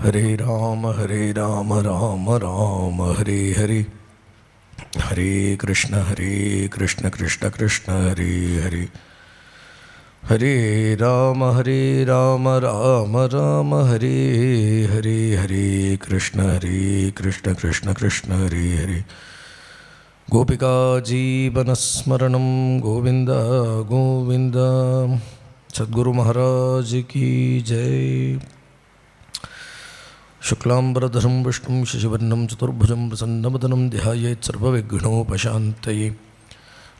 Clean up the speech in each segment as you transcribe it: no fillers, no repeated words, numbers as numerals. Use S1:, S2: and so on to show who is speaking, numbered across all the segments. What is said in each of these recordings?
S1: हरे राम राम राम हरे हरे, हरे कृष्ण कृष्ण कृष्ण हरे हरे, हरे राम राम राम हरे हरे, हरे कृष्ण कृष्ण कृष्ण हरे हरे। गोपिका जीवनस्मरणं गोविंद गोविंद। सद्गुरु महाराज की जय। शुक्लांबरधरं विष्णुं शशिवर्णं चतुर्भुजं प्रसन्नवदनं ध्यायेत् सर्वविघ्नोपशान्तये।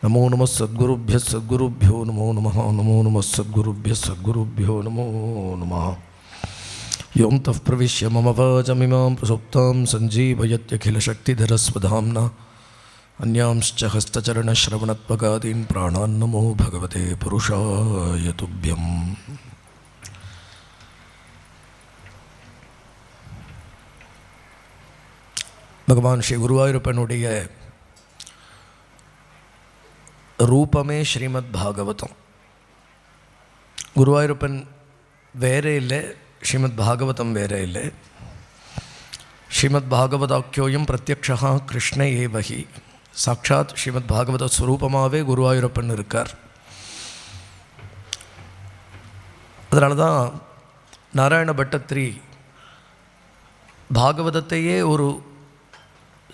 S1: नमो नमः सद्गुरुभ्यो नमो नमः, नमो नमः सद्गुरुभ्यो नमो नमः। यों तः प्रविश्य मम वाचमिमां प्रसुप्तां सञ्जीवयत्यखिलशक्तिधरस्वधाम्ना अन्यांश्च हस्तचरणश्रवणत्वगादीन् प्राणान् नमो भगवते पुरुषाय तुभ्यम्। भगवान श्री गुरुवायूरप्पनुடைய ரூபமே ஸ்ரீமத் பாகவதம். குருவாயூரப்பன் வேறே இல்லை, ஸ்ரீமத் பாகவதம் வேறே இல்லை. ஸ்ரீமத் பாகவதாக்கியோயம் பிரத்யக்ஷா கிருஷ்ண ஏவஹி. சாட்சாத் ஸ்ரீமத் பாகவத ஸ்வரூபமாகவே குருவாயூரப்பன் இருக்கார். அதனால தான் நாராயண பட்டத்திரி பாகவதத்தையே ஒரு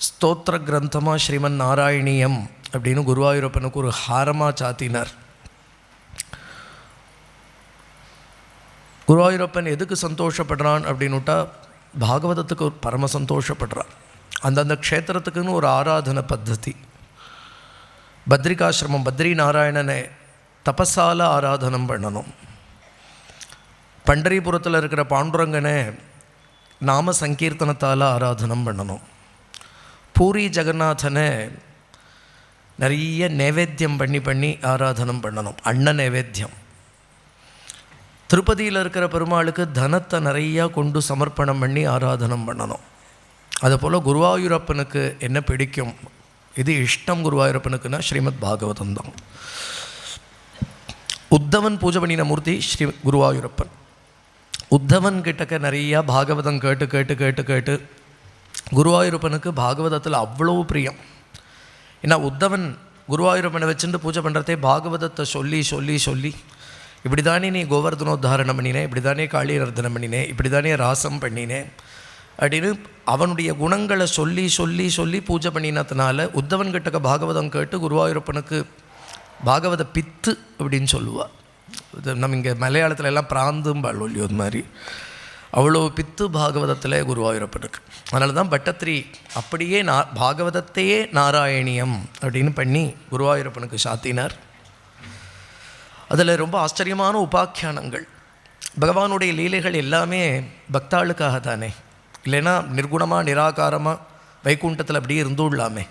S1: ஸ்தோத்திர கிரந்தமாக ஸ்ரீமன் நாராயணியம் அப்படின்னு குருவாயூரப்பனுக்கு ஒரு ஹாரமாக சாத்தினார். குருவாயூரப்பன் எதுக்கு சந்தோஷப்படுறான் அப்படின்னுட்டா பாகவதத்துக்கு ஒரு பரம சந்தோஷப்படுறார். அந்தந்த க்ஷேத்திரத்துக்குன்னு ஒரு ஆராதனை பத்ததி. பத்ரிகாசிரமம் பத்ரி நாராயணனை தபஸால ஆராதனம் பண்ணணும். பண்டரிபுரத்தில் இருக்கிற பாண்டுரங்கனை நாம சங்கீர்த்தனத்தால் ஆராதனம் பண்ணணும். பூரி ஜெகநாதனை நிறைய நைவேத்தியம் பண்ணி ஆராதனம் பண்ணணும், அன்ன நைவேத்தியம். திருப்பதியில் இருக்கிற பெருமாளுக்கு தனத்தை நிறையா கொண்டு சமர்ப்பணம் பண்ணி ஆராதனம் பண்ணணும். அதுபோல் குருவாயூரப்பனுக்கு என்ன பிடிக்கும், இது இஷ்டம் குருவாயூரப்பனுக்குன்னா ஸ்ரீமத் பாகவதம் தான். உத்தவன் பூஜை பண்ணின மூர்த்தி ஸ்ரீ குருவாயூரப்பன். உத்தவன் கிட்டக்க நிறையா பாகவதம் கேட்டு கேட்டு கேட்டு கேட்டு குருவாயூரப்பனுக்கு பாகவதத்தில் அவ்வளோ பிரியம். ஏன்னா உத்தவன் குருவாயூரப்பனை வச்சுட்டு பூஜை பண்ணுறதே பாகவதத்தை சொல்லி சொல்லி சொல்லி, இப்படி தானே நீ கோவர்தனோத்தாரணம் பண்ணினேன், இப்படி தானே காளியர்தனம் பண்ணினேன், இப்படி தானே ராசம் பண்ணினேன் அப்படின்னு அவனுடைய குணங்களை சொல்லி சொல்லி சொல்லி பூஜை பண்ணினதுனால உத்தவன் கிட்டக்க பாகவதம் கேட்டு குருவாயூரப்பனுக்கு பாகவத பித்து அப்படின்னு சொல்லுவாள். நம்ம இங்கே மலையாளத்தில் எல்லாம் பிராந்தும்பாள் ஒல்லியோ அது மாதிரி அவ்வளோ பித்து பாகவதத்தில் குருவாயூரப்பனுக்கு. அதனால தான் பட்டத்திரி அப்படியே பாகவதத்தையே நாராயணியம் அப்படின்னு பண்ணி குருவாயூரப்பனுக்கு சாத்தினார். அதில் ரொம்ப ஆச்சரியமான உபாக்கியானங்கள். பகவானுடைய லீலைகள் எல்லாமே பக்தாளுக்காக தானே, இல்லைன்னா நிர்குணமாக நிராகாரமாக வைகுண்டத்தில் அப்படியே இருந்துள்ளாமே.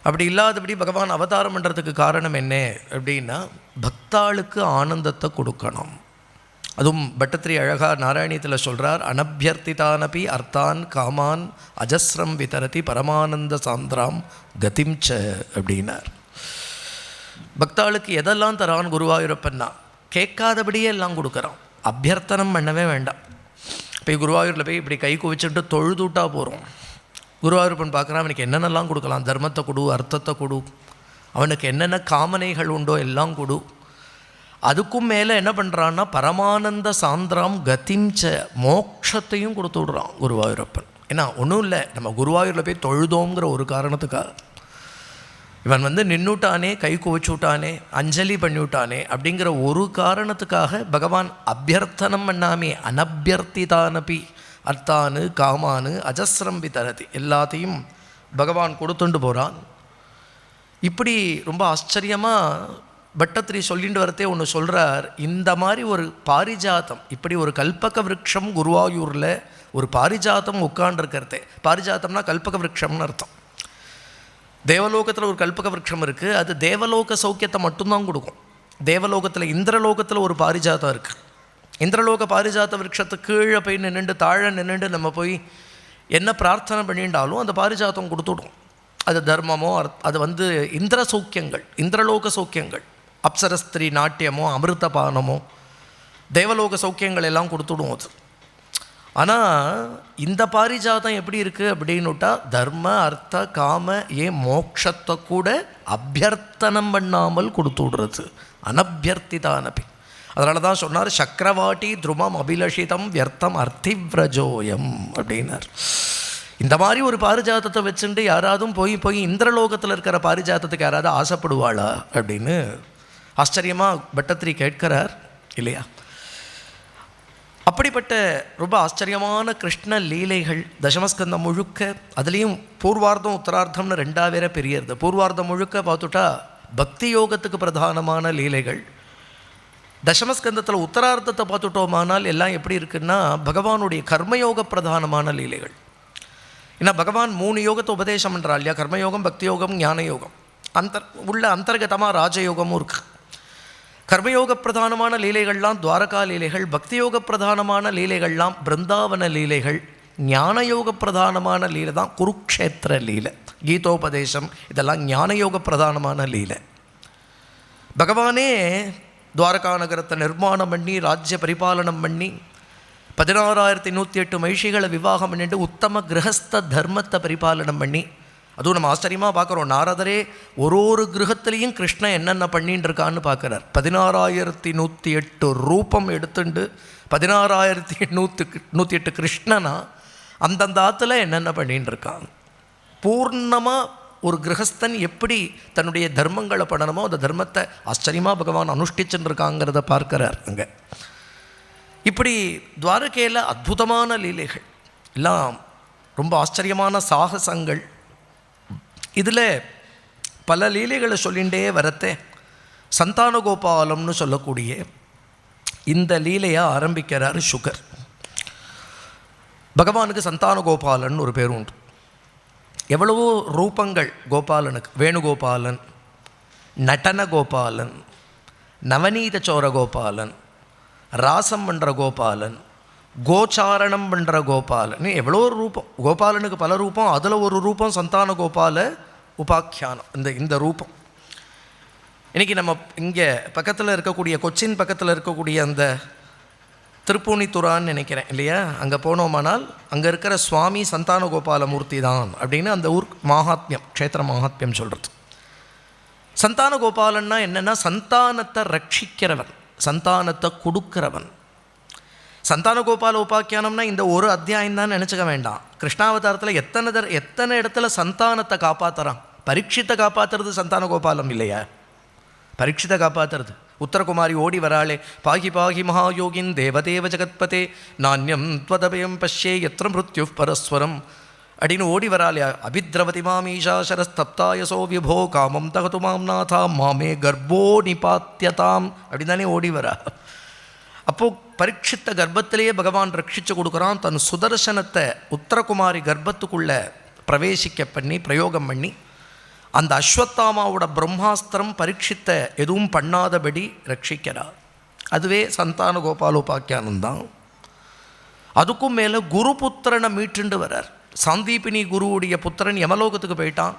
S1: அப்படி இல்லாதபடி பகவான் அவதாரம் பண்ணுறதுக்கு காரணம் என்ன அப்படின்னா பக்தாளுக்கு ஆனந்தத்தை கொடுக்கணும். அதுவும் பட்டத்திரி அழகாக நாராயணியத்தில் சொல்கிறார், அனபியர்த்திதானபி அர்த்தான் காமான் அஜஸ்ரம் விதரதி பரமானந்த சாந்திராம் கதிம்ச அப்படின்னார். பக்தாளுக்கு எதெல்லாம் தரான் குருவாயூரப்பன்னா கேட்காதபடியே எல்லாம் கொடுக்குறான். அபியர்த்தனம் பண்ணவே வேண்டாம். இப்போ குருவாயூரில் போய் இப்படி கை குவிச்சுட்டு தொழுதுட்டா போகிறோம். குருவாயூரப்பன் பார்க்குறான், அவனுக்கு என்னென்னலாம் கொடுக்கலாம், தர்மத்தை கொடு, அர்த்தத்தை கொடு, அவனுக்கு என்னென்ன காமனைகள் உண்டோ எல்லாம் கொடு. அதுக்கும் மேலே என்ன பண்ணுறான்னா பரமானந்த சாந்திராம் கதிம்ச மோட்சத்தையும் கொடுத்து விடுறான் குருவாயூரப்பன். ஏன்னா ஒன்றும் இல்லை, நம்ம குருவாயூரில் போய் தொழுதோங்கிற ஒரு காரணத்துக்காக இவன் நின்றுட்டானே, கை குவிச்சு விட்டானே, அஞ்சலி பண்ணிவிட்டானே அப்படிங்கிற ஒரு காரணத்துக்காக பகவான் அபியர்த்தனம் பண்ணாமே அனபியர்த்திதானபி அர்த்தானு காமானு அஜஸ்ரம் விதரதி எல்லாத்தையும் பகவான் கொடுத்துண்டு போகிறான். இப்படி ரொம்ப ஆச்சரியமாக பட்டத்திரி சொல்லிட்டு வரத்தே ஒன்று சொல்கிறார். இந்த மாதிரி ஒரு பாரிஜாத்தம், இப்படி ஒரு கல்பக விருட்சம் குருவாயூரில் ஒரு பாரிஜாத்தம் உட்காண்டிருக்கிறதே. பாரிஜாத்தம்னா கல்பக விருட்சம்னு அர்த்தம். தேவலோகத்தில் ஒரு கல்பக விருட்சம் இருக்குது, அது தேவலோக சௌக்கியத்தை மட்டும்தான் கொடுக்கும். தேவலோகத்தில் இந்திரலோகத்தில் ஒரு பாரிஜாத்தம் இருக்குது. இந்திரலோக பாரிஜாத்த விருட்சத்துக்கு கீழே போய் நின்றுண்டு தாழ நின்றுண்டு நம்ம போய் என்ன பிரார்த்தனை பண்ணிட்டாலும் அந்த பாரிஜாத்தம் கொடுத்துடும். அது தர்மமோ அது இந்திர சௌக்கியங்கள், இந்திரலோக சௌக்கியங்கள், அப்சரஸ்திரி நாட்டியமோ அமிர்தபானமோ தேவலோக சௌக்கியங்கள் எல்லாம் கொடுத்துடும் அது. ஆனால் இந்த பாரிஜாதம் எப்படி இருக்குது அப்படின்னுட்டா தர்ம அர்த்த காம ஏன் மோட்சத்தை கூட அபியர்த்தனம் பண்ணாமல் கொடுத்து விடுறது, அனபியர்த்திதானபி. அதனால தான் சொன்னார் சக்கரவாட்டி துருமம் அபிலஷிதம் வியர்த்தம் அர்த்திவ்ரஜோயம் அப்படின்னார். இந்த மாதிரி ஒரு பாரிஜாதத்தை வச்சுட்டு யாராவது போய் இந்திரலோகத்தில் இருக்கிற பாரிஜாதத்துக்கு யாராவது ஆசைப்படுவாளா அப்படின்னு ஆச்சரியமாக பட்டத்திரி கேட்கிறார் இல்லையா? அப்படிப்பட்ட ரொம்ப ஆச்சரியமான கிருஷ்ண லீலைகள் தசமஸ்கந்தம் முழுக்க. அதுலேயும் பூர்வார்த்தம் உத்தரார்த்தம்னு ரெண்டாக வேற பெரியது. பூர்வார்த்தம் முழுக்க பார்த்துட்டா பக்தி யோகத்துக்கு பிரதானமான லீலைகள். தசமஸ்கந்தத்தில் உத்தரார்த்தத்தை பார்த்துட்டோமானால் எல்லாம் எப்படி இருக்குன்னா பகவானுடைய கர்மயோக பிரதானமான லீலைகள். ஏன்னா பகவான் 3 யோகத்தை உபதேசம் பண்ணுறா இல்லையா? கர்மயோகம், பக்தி யோகம், ஞான யோகம். அந்தர்கதமாக ராஜயோகமும் இருக்குது. கர்மயோக பிரதானமான லீலைகள்லாம் துவாரகா லீலைகள், பக்தி யோக பிரதானமான லீலைகள்லாம் பிருந்தாவன லீலைகள், ஞானயோக பிரதானமான லீலை தான் குருக்ஷேத்திர லீலை, கீதோபதேசம். இதெல்லாம் ஞானயோக பிரதானமான லீலை. பகவானே துவாரகா நகரத்தை நிர்மாணம் பண்ணி ராஜ்ய பரிபாலனம் பண்ணி 16,108 மகிழ்ச்சிகளை விவாகம் பண்ணிட்டு உத்தம கிரகஸ்த தர்மத்தை பரிபாலனம் பண்ணி, அதுவும் நம்ம ஆச்சரியமாக பார்க்குறோம். நாரதரே ஒரு கிரகத்திலையும் கிருஷ்ணன் என்னென்ன பண்ணின்னு இருக்கான்னு பார்க்குறார். 16,108 ரூபம் எடுத்துட்டு 16,108 கிருஷ்ணனா அந்தந்த ஆற்றுல என்னென்ன பண்ணின்னு இருக்கான். பூர்ணமாக ஒரு கிரகஸ்தன் எப்படி தன்னுடைய தர்மங்களை பண்ணணுமோ அந்த தர்மத்தை ஆச்சரியமாக பகவான் அனுஷ்டிச்சுன்னு இருக்காங்கிறத பார்க்கிறார் அங்கே. இப்படி துவாரகையில் அற்புதமான லீலைகள் எல்லாம், ரொம்ப ஆச்சரியமான சாகசங்கள். இதில் பல லீலைகளை சொல்லிகிட்டே வரத்தே சந்தானகோபாலம்னு சொல்லக்கூடிய இந்த லீலையை ஆரம்பிக்கிறார் சுகர். பகவானுக்கு சந்தானகோபாலன் ஒரு பேர் உண்டு. எவ்வளவோ ரூபங்கள் கோபாலனுக்கு. வேணுகோபாலன், நடன கோபாலன், நவநீத சோர கோபாலன், ராசம் பண்ணுற கோபாலன், கோச்சாரணம் பண்ணுற கோபாலன், எவ்வளோ ரூபம். கோபாலனுக்கு பல ரூபம். அதில் ஒரு ரூபம் சந்தான கோபால உபாக்கியானம். இந்த ரூபம் இன்றைக்கி நம்ம இங்கே பக்கத்தில் இருக்கக்கூடிய கொச்சின் பக்கத்தில் இருக்கக்கூடிய அந்த திருப்பூணித்துறான்னு நினைக்கிறேன் இல்லையா, அங்கே போனோமானால் அங்கே இருக்கிற சுவாமி சந்தான கோபாலமூர்த்தி தான் அப்படின்னு அந்த ஊர் மகாத்மியம், க்ஷேத்திர மகாத்மியம் சொல்கிறது. சந்தான கோபாலன்னா என்னென்னா சந்தானத்தை ரட்சிக்கிறவன், சந்தானத்தை கொடுக்கிறவன். சந்தான கோபால உபாக்கியானம்னா இந்த ஒரு அத்தியாயம் தான் நினச்சிக்க வேண்டாம். கிருஷ்ணாவதாரத்தில் எத்தனை இடத்துல சந்தானத்தை காப்பாற்றுறான். பரீட்சித்தை காப்பாற்றுறது சந்தான கோபாலம் இல்லையா? பரீட்சித்தை காப்பாற்றுறது. உத்தரகுமாரி ஓடி வராளே, பாகி பாகி மகாயோகின் தேவதேவ ஜெகத்பதே நானியம் த்வதபயம் பஷ்யே யத்ர மிருத்யு பரஸ்வரம் அப்படின்னு ஓடி வராளே. அபித்ரவதி மாமீஷா சரஸ்தப்தாயசோ விபோ காமம் தகது மாம் நாதா மாமே கர்ப்போ நிபாத்தியதாம் அப்படின்னு தானே ஓடி வரா. அப்போது பரீட்சித்த கர்ப்பத்திலேயே பகவான் ரட்சித்து கொடுக்குறான். தன் சுதர்சனத்தை உத்தரகுமாரி கர்ப்பத்துக்குள்ளே பிரவேசிக்க பண்ணி பிரயோகம் பண்ணி அந்த அஸ்வத்தாமாவோட பிரம்மாஸ்திரம் பரீட்சித்த எதுவும் பண்ணாதபடி ரட்சிக்கிறார். அதுவே சந்தான கோபாலோபாக்கியானந்தான். அதுக்கும் மேலே குரு புத்திரனை மீட்டுண்டு வரார். சாந்தீபினி குருவுடைய புத்திரன் யமலோகத்துக்கு போயிட்டான்.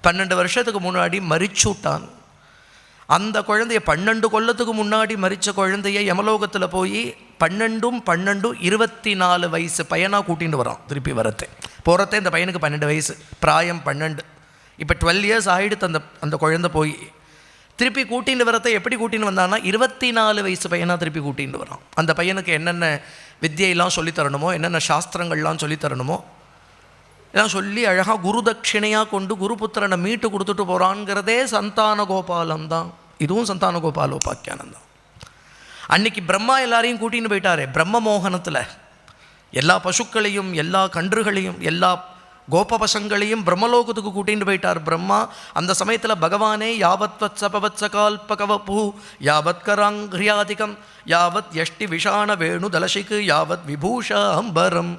S1: 12 வருஷத்துக்கு முன்னாடி மரிச்சுட்டான். அந்த குழந்தைய 12 கொல்லத்துக்கு முன்னாடி மரித்த குழந்தைய யமலோகத்தில் போய் 12 24 வயசு பையனாக கூட்டிகிட்டு வரான். திருப்பி வரத்தே போகிறதே இந்த பையனுக்கு 12 வயசு, பிராயம் 12. இப்போ 12 இயர்ஸ் ஆகிடுத்து அந்த குழந்தை போய். திருப்பி கூட்டின்னு வரத்தை எப்படி கூட்டின்னு வந்தான்னா 24 வயசு பையனாக திருப்பி கூட்டின்னு வரான். அந்த பையனுக்கு என்னென்ன வித்தியெல்லாம் சொல்லித்தரணுமோ, என்னென்ன சாஸ்திரங்கள்லாம் சொல்லித்தரணுமோ எல்லாம் சொல்லி அழகாக குரு தட்சிணையாக கொண்டு குருபுத்திரனை மீட்டு கொடுத்துட்டு போகிறான்ங்கிறதே சந்தான கோபாலம் தான். இதுவும் சந்தான கோபால உபாக்கியானம் தான். அன்னைக்கு பிரம்மா எல்லாரையும் கூட்டின்னு போயிட்டாரே பிரம்ம மோகனத்தில். எல்லா பசுக்களையும் எல்லா கன்றுகளையும் எல்லா கோபபசங்களையும் பிரம்மலோகத்துக்கு கூட்டின்னு போயிட்டார் பிரம்மா. அந்த சமயத்தில் பகவானே யாவத் வத்சபவத்சகால்பகவபு யாவத் கராங்கிரியாதிகம் யாவத் யஷ்டி விஷாண வேணு தலசிக்கு யாவத் விபூஷாம்பரம்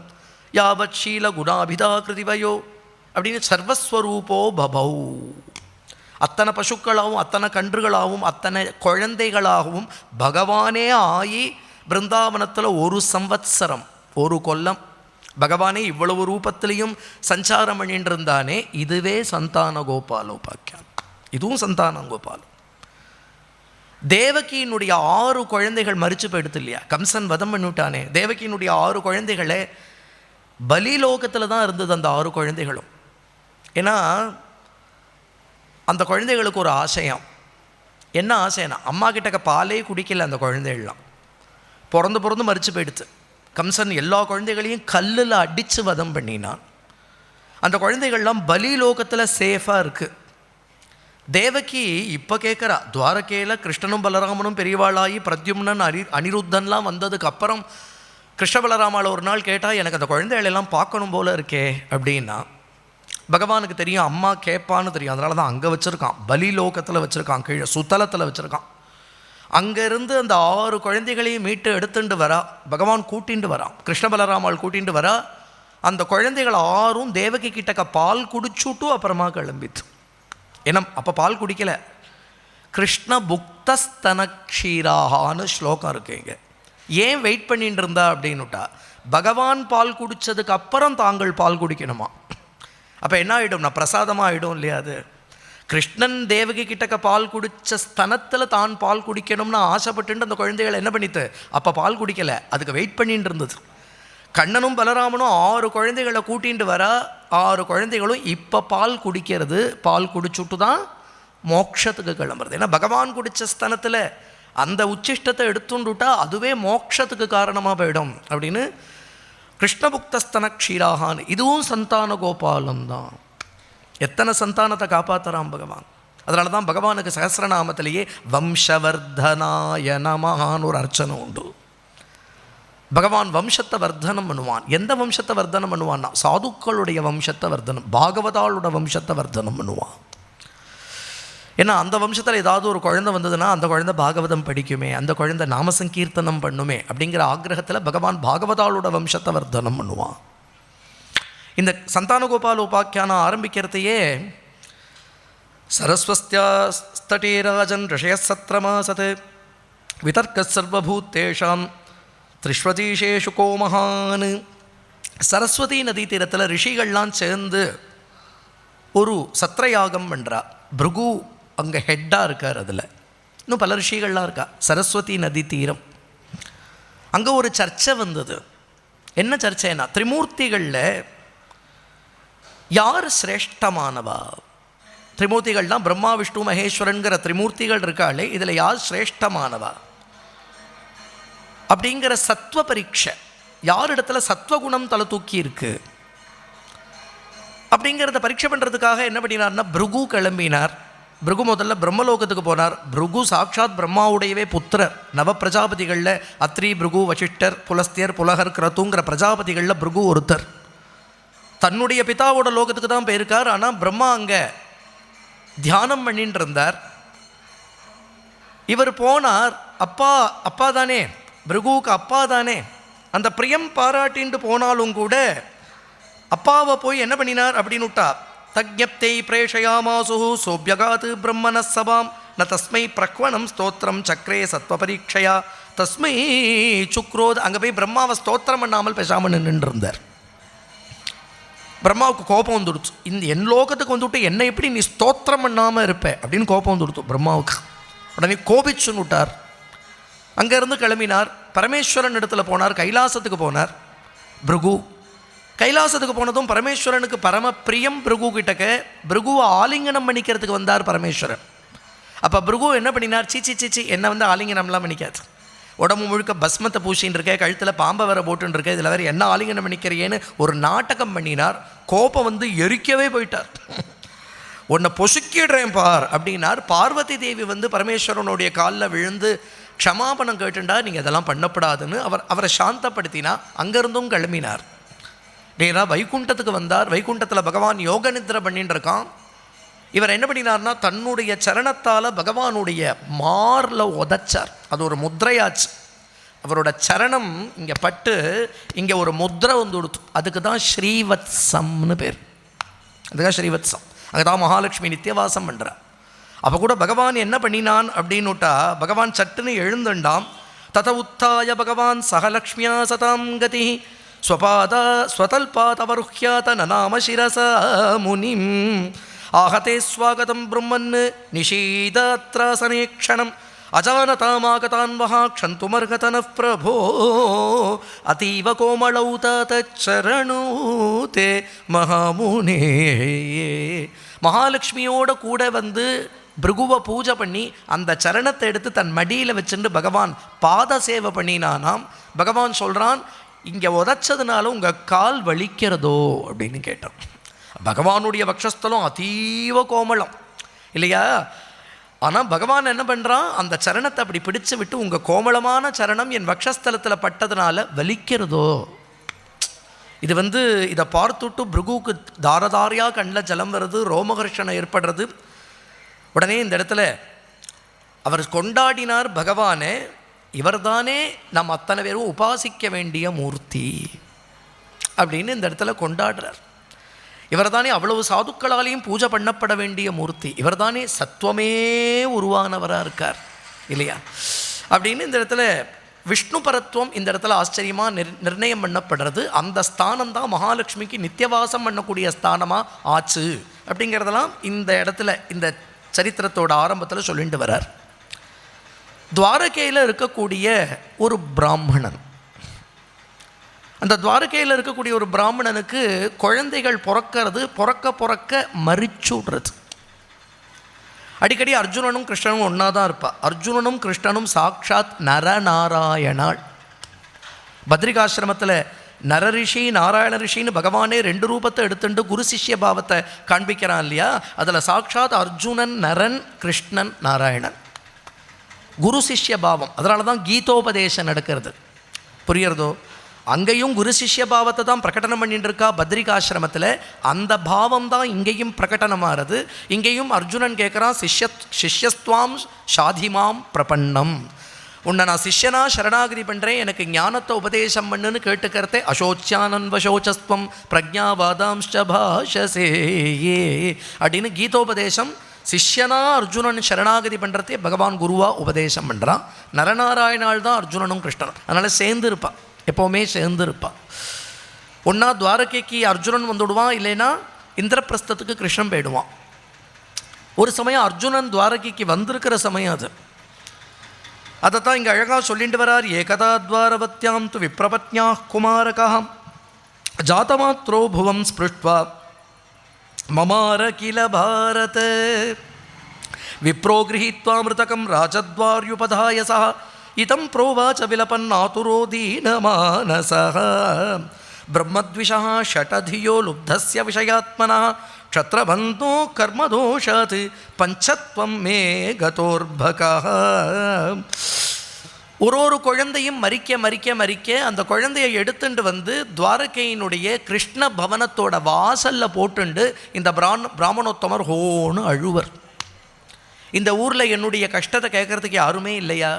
S1: யாவத் ஷீல குணாபிதாகிருதிவயோ அப்படின்னு சர்வஸ்வரூபோ பபௌ. அத்தனை பசுக்களாகவும் அத்தனை கன்றுகளாகவும் அத்தனை குழந்தைகளாகவும் பகவானே ஆகி பிருந்தாவனத்தில் 1 சம்வத்சரம் 1 கொல்லம் பகவானே இவ்வளவு ரூபத்திலையும் சஞ்சாரம் பண்ணிட்டு இருந்தானே. இதுவே சந்தான கோபாலோபாக்கியானம். இதுவும் சந்தான கோபாலம். தேவகியினுடைய 6 குழந்தைகள் மரிச்சு போயிடுத்து இல்லையா, கம்சன் வதம் பண்ணிவிட்டானே. தேவகியினுடைய 6 குழந்தைகளே பலிலோகத்தில் தான் இருந்தது அந்த 6 குழந்தைகளும். ஏன்னா அந்த குழந்தைகளுக்கு ஒரு ஆசையம். என்ன ஆசைன்னா, அம்மா கிட்டக்க பாலே குடிக்கல அந்த குழந்தைகள்லாம், பிறந்து மரிச்சு போயிடுத்து. கம்சன் எல்லா குழந்தைகளையும் கல்லில் அடித்து வதம் பண்ணினான். அந்த குழந்தைகள்லாம் பலிலோகத்தில் சேஃபாக இருக்குது. தேவகி இப்போ கேட்குறா, துவாரகையில் கிருஷ்ணனும் பலராமனும் பெரியவாளாகி பிரத்யும்னன் அனிருத்தன்லாம் வந்ததுக்கு அப்புறம் கிருஷ்ண பலராமாவில் ஒரு நாள் கேட்டால், எனக்கு அந்த குழந்தைகளெல்லாம் பார்க்கணும் போல இருக்கே அப்படின்னா, பகவானுக்கு தெரியும் அம்மா கேட்பான்னு தெரியும். அதனால தான் அங்கே வச்சுருக்கான், பலிலோகத்தில் வச்சுருக்கான், கீழே சுத்தலத்தில் வச்சுருக்கான். அங்கேருந்து அந்த 6 குழந்தைகளையும் மீட்டு எடுத்துட்டு வரா, பகவான் கூட்டிகிட்டு வரான், கிருஷ்ண பலராமால் கூட்டிகிட்டு வரா. அந்த குழந்தைகள் 6ம் தேவகி கிட்டக்க பால் குடிச்சுட்டு அப்புறமா கிளம்பித்து. ஏன்னா அப்போ பால் குடிக்கலை. கிருஷ்ண புக்தஸ்தன க்ஷீராகான்னு ஸ்லோகம் இருக்குங்க. ஏன் வெயிட் பண்ணிட்டு இருந்தா அப்படின்னுட்டா, பகவான் பால் குடித்ததுக்கு அப்புறம் தாங்கள் பால் குடிக்கணுமா. அப்போ என்ன ஆகிடும்னா பிரசாதமாக ஆகிடும் இல்லையா. அது கிருஷ்ணன் தேவகி கிட்டக்க பால் குடித்த ஸ்தனத்தில் தான் பால் குடிக்கணும்னு ஆசைப்பட்டு அந்த குழந்தைகள் என்ன பண்ணித்து, அப்போ பால் குடிக்கலை, அதுக்கு வெயிட் பண்ணிட்டு இருந்தது. கண்ணனும் பலராமனும் 6 குழந்தைகளை கூட்டிகிட்டு வர, 6 குழந்தைகளும் இப்போ பால் குடிக்கிறது. பால் குடிச்சுட்டு தான் மோட்சத்துக்கு கிளம்புறது. ஏன்னா பகவான் குடித்த ஸ்தனத்தில் அந்த உச்சிஷ்டத்தை எடுத்துட்டுட்டா அதுவே மோட்சத்துக்கு காரணமாக போயிடும் அப்படின்னு கிருஷ்ணபுக்தஸ்தன க்ஷீராகான். இதுவும் சந்தான கோபாலம் தான். எத்தனை சந்தானத்தை காப்பாற்றுறான் பகவான். அதனால தான் பகவானுக்கு சகஸ்ரநாமத்திலேயே வம்சவர்தனாய நமஹான்னு ஒரு அர்ச்சனை உண்டு. பகவான் வம்சத்தை வர்தனம் பண்ணுவான். எந்த வம்சத்தை வர்தனம் பண்ணுவான்னா, சாதுக்களுடைய வம்சத்தை வர்தனம், பாகவதாளோட வம்சத்தை வர்தனம் பண்ணுவான். ஏன்னா அந்த வம்சத்தில் ஏதாவது ஒரு குழந்தை வந்ததுன்னா அந்த குழந்தை பாகவதம் படிக்குமே, அந்த குழந்தை நாமசங்கீர்த்தனம் பண்ணுமே அப்படிங்கிற ஆக்கிரகத்தில் பகவான் பாகவதாளோட வம்சத்தை வர்தனம் பண்ணுவான். இந்த சந்தானகோபால உபாக்கியானம் ஆரம்பிக்கிறதையே சரஸ்வஸ்தியாஸ்தடேராஜன் ரிஷயசத்ரமாசத் விதர்க்க சர்வபூத்தேஷாம் திரிஷ்வதீஷேஷு கோமஹான். சரஸ்வதி நதி தீரத்தில் ரிஷிகள்லாம் சேர்ந்து ஒரு சத்திரயாகம் பண்ணுறா. பிருகு அங்கே ஹெட்டாக இருக்கார். அதில் இன்னும் பல ரிஷிகள்லாம் இருக்கா. சரஸ்வதி நதி தீரம். அங்கே ஒரு சர்ச்சை வந்தது. என்ன சர்ச்சைன்னா, திரிமூர்த்திகளில் யார் சிரேஷ்டமானவா? திரிமூர்த்திகள்லாம் பிரம்மா விஷ்ணு மகேஸ்வரன்கிற திரிமூர்த்திகள் இருக்காளே, இதில் யார் சிரேஷ்டமானவா அப்படிங்கிற சத்வ பரீட்சை. யார் இடத்துல சத்வகுணம் தலை தூக்கி இருக்கு அப்படிங்கிறத பரீட்சை பண்ணுறதுக்காக என்ன பண்ணினார்னா, பிருகு கிளம்பினார். பிருகு முதல்ல பிரம்மலோகத்துக்கு போனார். பிருகு சாட்சாத் பிரம்மாவுடையவே புத்திரர். நவ பிரஜாபதிகளில் அத்ரி, பிருகு, வசிஷ்டர், புலஸ்தியர், புலகர், கிரதுங்கிற பிரஜாபதிகளில் பிருகு ஒருத்தர். தன்னுடைய பிதாவோட லோகத்துக்கு தான் போயிருக்கார். ஆனால் பிரம்மா அங்கே தியானம் பண்ணிட்டு இருந்தார். இவர் போனார். அப்பா தானே, பிருகுவுக்கு அப்பா தானே. அந்த பிரியம் பாராட்டின்ட்டு போனாலும் கூட அப்பாவை போய் என்ன பண்ணினார் அப்படின்னுட்டா, தக்ஞப்தை பிரேஷயாமாசு சோபியகாத் பிரம்மண சபாம் ந தஸ்மை பிரக்வணம் ஸ்தோத்திரம் சக்கரே சத்வ பரீட்சையா தஸ்மை சுக்ரோத். அங்கே போய் பிரம்மாவை ஸ்தோத்திரம் பண்ணாமல் பேசாமல் நின்று இருந்தார். பிரம்மாவுக்கு கோபம் வந்துடுச்சு. இந்த என் லோகத்துக்கு வந்துவிட்டு என்னை எப்படி நீ ஸ்தோத்திரம் பண்ணாமல் இருப்ப அப்படின்னு கோபம் வந்துடுத்து பிரம்மாவுக்கு. உடனே கோபிச்சுன்னு விட்டார். அங்கேருந்து கிளம்பினார். பரமேஸ்வரன் இடத்துல போனார். கைலாசத்துக்கு போனார் பிருகு. கைலாசத்துக்கு போனதும் பரமேஸ்வரனுக்கு பரம பிரியம் பிருகு கிட்டக்க. பிருகுவை ஆலிங்கனம் பண்ணிக்கிறதுக்கு வந்தார் பரமேஸ்வரன். அப்போ பிருகு என்ன பண்ணினார், சீச்சி என்னை வந்து ஆலிங்கனம்லாம் பண்ணிக்காது, உடம்பு முழுக்க பஸ்மத்தை பூசின்னு இருக்கேன், கழுத்தில் பாம்பை வேற போட்டுன்னு இருக்கேன், இதில் வேறு என்ன ஆலிங்கனம் பண்ணிக்கிறேன்னு ஒரு நாடகம் பண்ணினார். கோபம் வந்து எரிக்கவே போயிட்டார். உன்னை பொசுக்கிடுறேன் பார் அப்படின்னார். பார்வதி தேவி வந்து பரமேஸ்வரனுடைய காலில் விழுந்து க்ஷமாபணம் கேட்டுண்டா, நீங்கள் இதெல்லாம் பண்ணப்படாதுன்னு அவரை சாந்தப்படுத்தினா. அங்கேருந்தும் கிளம்பினார். நேராக வைகுண்டத்துக்கு வந்தார். வைகுண்டத்தில் பகவான் யோக நித்ரை பண்ணிட்டு இருக்கான். இவர் என்ன பண்ணினார்னா, தன்னுடைய சரணத்தால் பகவானுடைய மாரில் உதைச்சார். அது ஒரு முத்திரையாச்சு. அவரோட சரணம் இங்கே பட்டு இங்கே ஒரு முத்திரை வந்து கொடுத்து. அதுக்கு தான் ஸ்ரீவத்சம்னு பேர். அதுதான் ஸ்ரீவத்சம். அங்கே தான் மகாலட்சுமி நித்தியவாசம் பண்ணுறார். அப்போ கூட பகவான் என்ன பண்ணினான் அப்படின்னுட்டா, பகவான் சட்டுன்னு எழுந்துண்டாம். தத உத்தாய பகவான் சகலக்ஷ்மியா சதாம் கதி ஸ்வதல்பாதவருஹ்யாத நநாம சிரசா முனிம் ஆஹதே ஸ்வாகதம் பிரம்மன் நிஷீதத்ராசனேக்ஷணம் அஜானதாமாகதான் வஹா க்ஷந்துமர்ஹதனः பிரபோ அதீவ கோமளௌ தச்சரணூதே மகாமுனே. மகாலட்சுமியோட கூட வந்து பிருகுவை பூஜை பண்ணி அந்த சரணத்தை எடுத்து தன் மடியில் வச்சுட்டு பகவான் பாத சேவை பண்ணினானாம். பகவான் சொல்கிறான், இங்கே உதச்சதுனால உங்கள் கால் வலிக்கிறதோ அப்படின்னு கேட்டான். பகவானுடைய வக்ஷஸ்தலம் அதீவ கோமளம் இல்லையா? ஆனால் பகவான் என்ன பண்ணுறான், அந்த சரணத்தை அப்படி பிடிச்சு விட்டு உங்கள் கோமளமான சரணம் என் வக்ஷஸ்தலத்தில் பட்டதுனால வலிக்கிறதோ. இது வந்து இதை பார்த்துட்டு பிருகுவுக்கு தாரதாரியாக கண்ணில் ஜலம் வருது, ரோமகர்ஷணம் ஏற்படுறது. உடனே இந்த இடத்துல அவர் கொண்டாடினார் பகவானே, இவர்தானே நாம் அத்தனை பேரும் உபாசிக்க வேண்டிய மூர்த்தி அப்படின்னு இந்த இடத்துல கொண்டாடுறார். இவர்தானே அவ்வளவு சாதுக்களாலையும் பூஜை பண்ணப்பட வேண்டிய மூர்த்தி, இவர்தானே சத்துவமே உருவானவராக இருக்கார் இல்லையா அப்படின்னு இந்த இடத்துல விஷ்ணு பரத்துவம் இந்த இடத்துல ஆச்சரியமாக நிர்ணயம் பண்ணப்படுறது. அந்த ஸ்தானம் தான் மகாலட்சுமிக்கு நித்தியவாசம் பண்ணக்கூடிய ஸ்தானமாக ஆச்சு அப்படிங்கிறதெல்லாம் இந்த இடத்துல இந்த சரித்திரத்தோட ஆரம்பத்தில் சொல்லிட்டு வரார். துவாரகையில் இருக்கக்கூடிய ஒரு பிராமணன், அந்த துவாரகையில் இருக்கக்கூடிய ஒரு பிராமணனுக்கு குழந்தைகள் பிறக்க மறிச்சுடுறது. அடிக்கடி அர்ஜுனனும் கிருஷ்ணனும் ஒன்றா தான் இருப்பாள். அர்ஜுனனும் கிருஷ்ணனும் சாக்ஷாத் நரநாராயணாள். பத்ரிகாசிரமத்தில் நரரிஷி நாராயண ரிஷின்னு பகவானே 2 ரூபத்தை எடுத்துட்டு குரு சிஷ்ய பாவத்தை காண்பிக்கிறான் இல்லையா? அதில் சாக்ஷாத் அர்ஜுனன் நரன், கிருஷ்ணன் நாராயணன், குரு சிஷ்ய பாவம். அதனால தான் கீதோபதேசம் நடக்கிறது. புரியுறதோ? அங்கேயும் குரு சிஷ்ய பாவத்தை தான் பிரகடனம் பண்ணிட்டு இருக்கா பத்ரிகாசிரமத்தில். அந்த பாவம் தான் இங்கேயும் பிரகடனமாகிறது. இங்கேயும் அர்ஜுனன் கேட்குறான், சிஷ்யஸ்துவாம் ஷாதிமாம் பிரபன்னம், உன்னை நான் சிஷ்யனா சரணாகதி பண்ணுறேன், எனக்கு ஞானத்தை உபதேசம் பண்ணுன்னு கேட்டுக்கிறதே. அசோச்சியானன்வசோச்சஸ்துவம் பிரஜாவாதாம்ச்ச பாஷசே அப்படின்னு கீதோபதேசம் சிஷ்யனா அர்ஜுனன் சரணாகதி பண்ணுறதே பகவான் குருவாக உபதேசம் பண்ணுறான். நரநாராயணால் தான் அர்ஜுனனும் கிருஷ்ணனும், அதனால் சேர்ந்து இருப்பான், எப்போவுமே சேர்ந்து இருப்பான். ஒன்றா துவாரகைக்கு அர்ஜுனன் வந்துவிடுவான், இல்லைன்னா இந்திரபிரஸ்தத்துக்கு கிருஷ்ணன் போயிடுவான். ஒரு சமயம் அர்ஜுனன் துவாரகைக்கு வந்திருக்கிற சமயம் அது. அதைத்தான் இங்கே அழகாக சொல்லிட்டு வரார். ஏகதா துவாரவத்யாம் து விப்ரபத்யா குமாரகா ஜாதமாத்ரோ புவம் ஸ்பிருஷ்ட்வா மமார கில பாரத விப்ரோ கிரஹீத்வா மிருதகம் ராஜத்வார்யுபதாய சஹ இதம் ப்ரோவாச்ச விலபன்னாதுரோ தீனமானசः பிரம்மத்விஷः ஷடதியோ லுப்தஸ்ய விஷயாத்மனः க்ஷத்ரபந்தோ கர்மதோஷாத் பஞ்சத்வம் மே கதோர்பகः. ஒரு குழந்தையும் மறிக்க அந்த குழந்தையை எடுத்துட்டு வந்து துவாரகையினுடைய கிருஷ்ண பவனத்தோட வாசலில் போட்டுண்டு இந்த பிராமணோத்தமர் ஹோன்னு அழுவர். இந்த ஊரில் என்னுடைய கஷ்டத்தை கேட்கறதுக்கு யாருமே இல்லையா?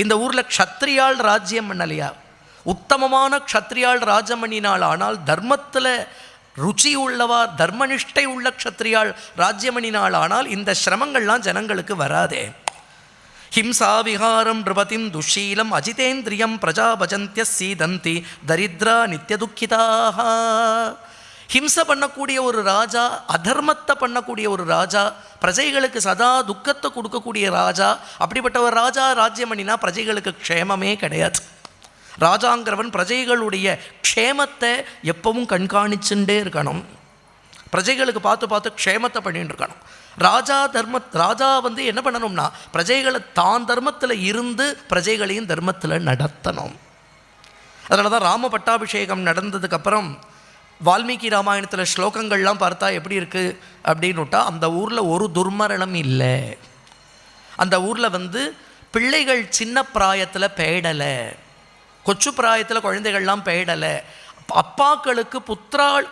S1: இந்த ஊரில் க்ஷத்ரியால் ராஜ்யம் பண்ணலையா? உத்தமமான க்ஷத்ரியால் ராஜ்யம் பண்ணினாள். ஆனால் தர்மத்தில் ருச்சி உள்ளவா, தர்மனிஷ்டை உள்ள க்ஷத்ரியால் ராஜ்யம் பண்ணினாள். ஆனால் இந்த சிரமங்கள்லாம் ஜனங்களுக்கு வராதே. ஹிம்சா விஹாரம் நிருபதிம் துஷீலம் அஜிதேந்திரியம் பிரஜா பஜந்திய சீதந்தி தரித்ரா நித்திய துக்கிதாக. ஹிம்சை பண்ணக்கூடிய ஒரு ராஜா, அதர்மத்தை பண்ணக்கூடிய ஒரு ராஜா, பிரஜைகளுக்கு சதா துக்கத்தை கொடுக்கக்கூடிய ராஜா, அப்படிப்பட்ட ஒரு ராஜா ராஜ்யம் பண்ணினா பிரஜைகளுக்கு க்ஷேமமே கிடையாது. ராஜாங்கிறவன் பிரஜைகளுடைய க்ஷேமத்தை எப்பவும் கண்காணிச்சுட்டே இருக்கணும். பிரஜைகளுக்கு பார்த்து க்ஷேமத்தை பண்ணிட்டு இருக்கணும். ராஜா வந்து என்ன பண்ணணும்னா பிரஜைகளை தான் தர்மத்தில் இருந்து பிரஜைகளையும் தர்மத்தில் நடத்தணும். அதனால தான் ராம பட்டாபிஷேகம் நடந்ததுக்கப்புறம் வால்மீகி ராமாயணத்தில் ஸ்லோகங்கள்லாம் பார்த்தா எப்படி இருக்குது அப்படின்னுட்டா, அந்த ஊரில் ஒரு துர்மரணம் இல்லை. அந்த ஊரில் வந்து பிள்ளைகள் சின்ன பிராயத்தில் பேடலை, கொச்சு பிராயத்தில் குழந்தைகள்லாம் பேடலை. அப்பாக்களுக்கு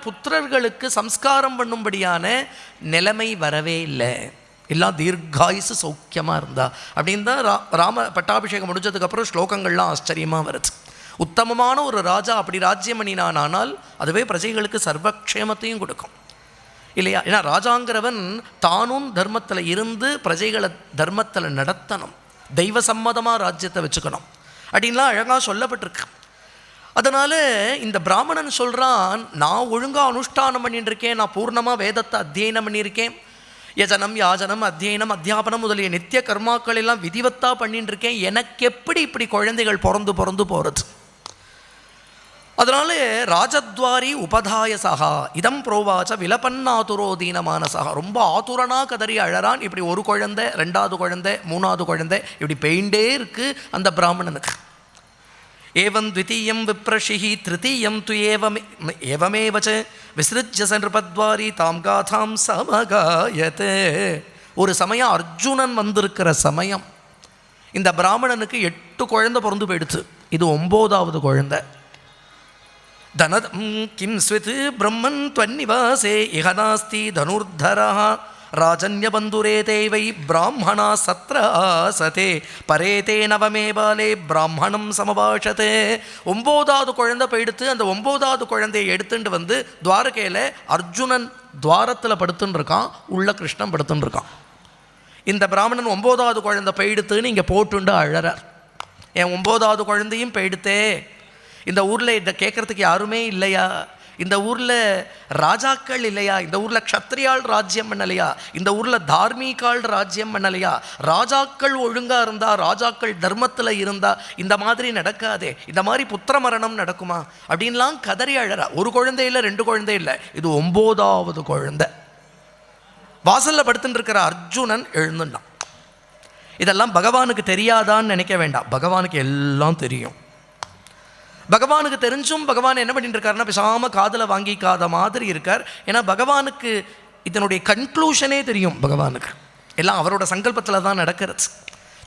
S1: புத்திரர்களுக்கு சம்ஸ்காரம் பண்ணும்படியான நிலைமை வரவே இல்லை. எல்லாம் தீர்காயுசு சௌக்கியமாக இருந்தா அப்படின்னு தான் ராம பட்டாபிஷேகம் முடிஞ்சதுக்கப்புறம் ஸ்லோகங்கள்லாம் ஆச்சரியமாக வருது. உத்தமமான ஒரு ராஜா அப்படி ராஜ்யம் பண்ணினானால் அதுவே பிரஜைகளுக்கு சர்வக்ஷேமத்தையும் கொடுக்கும் இல்லையா? ஏன்னா ராஜாங்கிறவன் தானும் தர்மத்தில் இருந்து பிரஜைகளை தர்மத்தில் நடத்தணும், தெய்வ சம்மதமாக ராஜ்யத்தை வச்சுக்கணும் அப்படின்லாம் அழகாக சொல்லப்பட்டிருக்கு. அதனால் இந்த பிராமணன் சொல்கிறான், நான் ஒழுங்காக அனுஷ்டானம் பண்ணிட்டு இருக்கேன், நான் பூர்ணமாக வேதத்தை அத்தியனம் பண்ணியிருக்கேன், யஜனம், யாஜனம், அத்தியனம், அத்தியாபனம் முதலிய நித்திய கர்மாக்கள் எல்லாம் விதிவத்தாக பண்ணிட்டு இருக்கேன், எனக்கு எப்படி இப்படி குழந்தைகள் பிறந்து போகிறது? அதனால ராஜத்வாரி உபதாய சகா இதம் புரோவாச்ச விலபன்னாதுரோதீன மானசகா. ரொம்ப ஆதுரனாக கதறி அழறான். இப்படி ஒரு குழந்தை, ரெண்டாவது குழந்தை, மூணாவது குழந்தை, இப்படி பெயிண்டே இருக்கு அந்த பிராமணனுக்கு. ஏவம் த்விதீயம் விப்ரஷிஹி திருத்தீயம் து ஏவமேவச்ச விசிருஜ்ய நிருபத்வாரி தாம் காதாம் சமகாயதே. ஒரு சமயம் அர்ஜுனன் வந்திருக்கிற சமயம் இந்த பிராமணனுக்கு 8 குழந்தை பிறந்து போயிடுச்சு. இது 9வது குழந்தை. தனதம் கிம் ஸ்வித் பிரம்மன் துவன்னிவாசே இஹநாஸ்தி தனுர்தரா ராஜன்யபந்துரே தேவை பிராமணா சத்ர ஆசதே பரேதே நவமே பாலே பிராமணம் சமபாஷதே. 9வது குழந்தை போயிடுத்து. அந்த 9வது குழந்தையை எடுத்துட்டு வந்து துவாரகையில் அர்ஜுனன் துவாரத்தில் படுத்துன்னு இருக்கான், உள்ள கிருஷ்ணன் படுத்துன்னு இருக்கான். இந்த பிராமணன் 9வது குழந்தை போயிடுத்துன்னு இங்கே போட்டுண்டு அழறார். என் 9வது குழந்தையும் போயிடுத்தே, இந்த ஊரில் இதை கேட்குறதுக்கு யாருமே இல்லையா? இந்த ஊரில் ராஜாக்கள் இல்லையா? இந்த ஊரில் க்ஷத்ரியாள் ராஜ்யம் பண்ணலையா? இந்த ஊரில் தார்மீகாள் ராஜ்யம் பண்ணலையா? ராஜாக்கள் ஒழுங்காக இருந்தால், ராஜாக்கள் தர்மத்தில் இருந்தால் இந்த மாதிரி நடக்காதே, இந்த மாதிரி புத்திர மரணம் நடக்குமா அப்படின்லாம் கதறி அழறா. ஒரு குழந்தை இல்லை, 2 குழந்தை இல்லை, இது 9வது குழந்தை. வாசலில் படுத்துட்டு இருக்கிற அர்ஜுனன் எழுந்துட்டான். இதெல்லாம் பகவானுக்கு தெரியாதான்னு நினைக்க வேண்டாம், பகவானுக்கு எல்லாம் தெரியும். பகவானுக்கு தெரிஞ்சும் பகவான் என்ன பண்ணிட்டு இருக்காருன்னா பேசாமல் காதில் வாங்கிக்காத மாதிரி இருக்கார். ஏன்னா பகவானுக்கு இதனுடைய கன்க்ளூஷனே தெரியும். பகவானுக்கு எல்லாம் அவரோட சங்கல்பத்தில் தான் நடக்கிறது.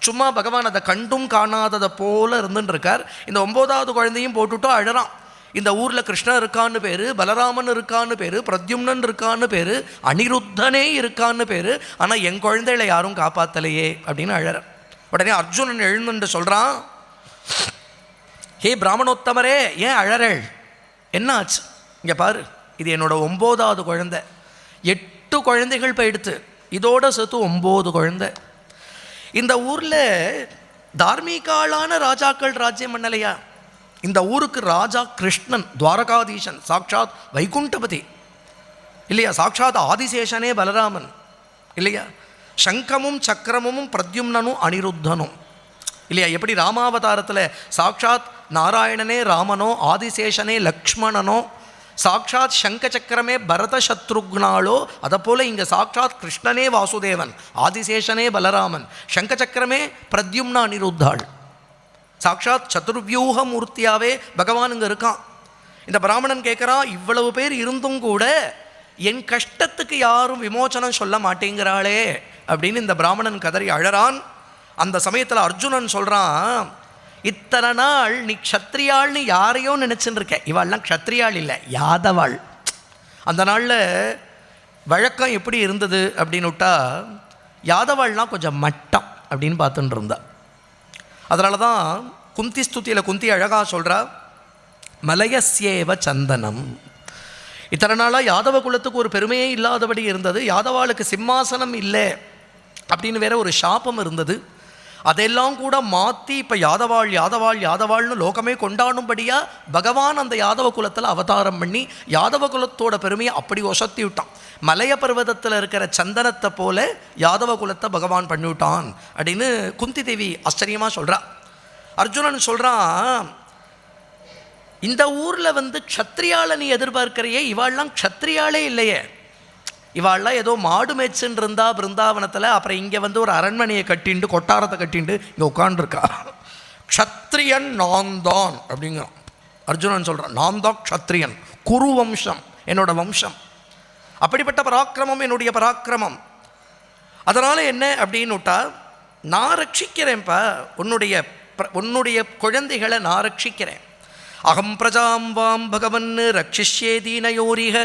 S1: சும்மா பகவான் அதை கண்டும் காணாததை போல இருந்துட்டு இருக்கார். இந்த 9வது குழந்தையும் போட்டுட்டோ அழறான். இந்த ஊரில் கிருஷ்ணன் இருக்கான்னு பேர், பலராமன் இருக்கான்னு பேர், பிரத்யும்னன் இருக்கான்னு பேர், அனிருத்தனே இருக்கான்னு பேர், ஆனால் என் குழந்தைகளை யாரும் காப்பாற்றலையே அப்படின்னு அழற. உடனே அர்ஜுனன் எழுந்துட்டு சொல்கிறான், ஹே பிராமணோத்தமரே, ஏன் அழறள்? என்ன ஆச்சு? இங்கே பாரு, இது என்னோட 9வது குழந்தை. 8 குழந்தைகள் போயிடுத்து, இதோட சேர்த்து 9 குழந்தை. இந்த ஊரில் தார்மீகாலான ராஜாக்கள் ராஜ்யம் பண்ணலையா? இந்த ஊருக்கு ராஜா கிருஷ்ணன், துவாரகாதீசன், சாட்சாத் வைகுண்டபதி இல்லையா? சாட்சாத் ஆதிசேஷனே பலராமன் இல்லையா? சங்கமும் சக்கரமும் பிரத்யும்னனும் அனிருத்தனும் இல்லையா? எப்படி ராமாவதாரத்தில் சாட்சாத் நாராயணனே ராமனோ, ஆதிசேஷனே லக்ஷ்மணனோ, சாட்சாத் சங்க சக்கரமே பரத சத்ருக்னாலோ, அதை போல் இங்கே சாட்சாத் கிருஷ்ணனே வாசுதேவன், ஆதிசேஷனே பலராமன், சங்க சக்கரமே பிரத்யும்னா அனிருத்தாள், சாட்சாத் சதுர்வியூக மூர்த்தியாவே பகவான் இங்கே இருக்கான். இந்த பிராமணன் கேட்குறான், இவ்வளவு பேர் இருந்தும் கூட என் கஷ்டத்துக்கு யாரும் விமோச்சனம் சொல்ல மாட்டேங்கிறாளே அப்படின்னு இந்த பிராமணன் கதறி அழறான். அந்த சமயத்தில் அர்ஜுனன் சொல்கிறான், இத்தனை நாள் நீ க்ஷத்ரியாள்னு யாரையோ நினச்சின்னு இருக்க, இவாள்லாம் க்ஷத்ரியாள் இல்லை, யாதவாள். அந்த நாளில் வழக்கம் எப்படி இருந்தது அப்படின்னு விட்டா, யாதவாள்லாம் கொஞ்சம் மட்டம் அப்படின்னு பார்த்துட்டு இருந்தா. அதனால தான் குந்தி ஸ்துதியில் குந்தி அழகாக சொல்கிறா, மலையஸ்யேவ சந்தனம். இத்தனை நாளாக யாதவ குலத்துக்கு ஒரு பெருமையே இல்லாதபடி இருந்தது. யாதவாளுக்கு சிம்மாசனம் இல்லை அப்படின்னு வேற ஒரு சாபம் இருந்தது. அதெல்லாம் கூட மாற்றி இப்போ யாதவாள் யாதவாள் யாதவாள்னு லோகமே கொண்டாடும்படியாக பகவான் அந்த யாதவ குலத்தில் அவதாரம் பண்ணி யாதவ குலத்தோட பெருமையை அப்படி ஒசத்தி விட்டான். மலைய பர்வதத்தில் இருக்கிற சந்தனத்தை போல யாதவ குலத்தை பகவான் பண்ணிவிட்டான் அப்படின்னு குந்தி தேவி ஆச்சரியமாக சொல்கிறா. அர்ஜுனன் சொல்கிறான், இந்த ஊரில் வந்து க்ஷத்ரியாளை நீ எதிர்பார்க்கிறையே, இவாள்லாம் க்ஷத்ரியாளே இல்லையே, இவாள்லாம் ஏதோ மாடு மேய்ச்சின்னு இருந்தா பிருந்தாவனத்தில், அப்புறம் இங்கே வந்து ஒரு அரண்மனையை கட்டிண்டு கொட்டாரத்தை கட்டிண்டு இங்கே உட்காண்டிருக்கா. க்ஷத்ரியன் நான் தான் அப்படிங்கிறான் அர்ஜுனன் சொல்கிறான். நான் தான் க்ஷத்ரியன், குரு வம்சம், என்னோட வம்சம், அப்படிப்பட்ட பராக்கிரமம் என்னுடைய பராக்கிரமம். அதனால் என்ன அப்படின்னு விட்டா, நான் ரட்சிக்கிறேன்ப்பா, உன்னுடைய குழந்தைகளை நான் ரட்சிக்கிறேன். அகம் பிரஜாம் வாம் பகவன் ரட்சிஷ்யே தீனயோரிக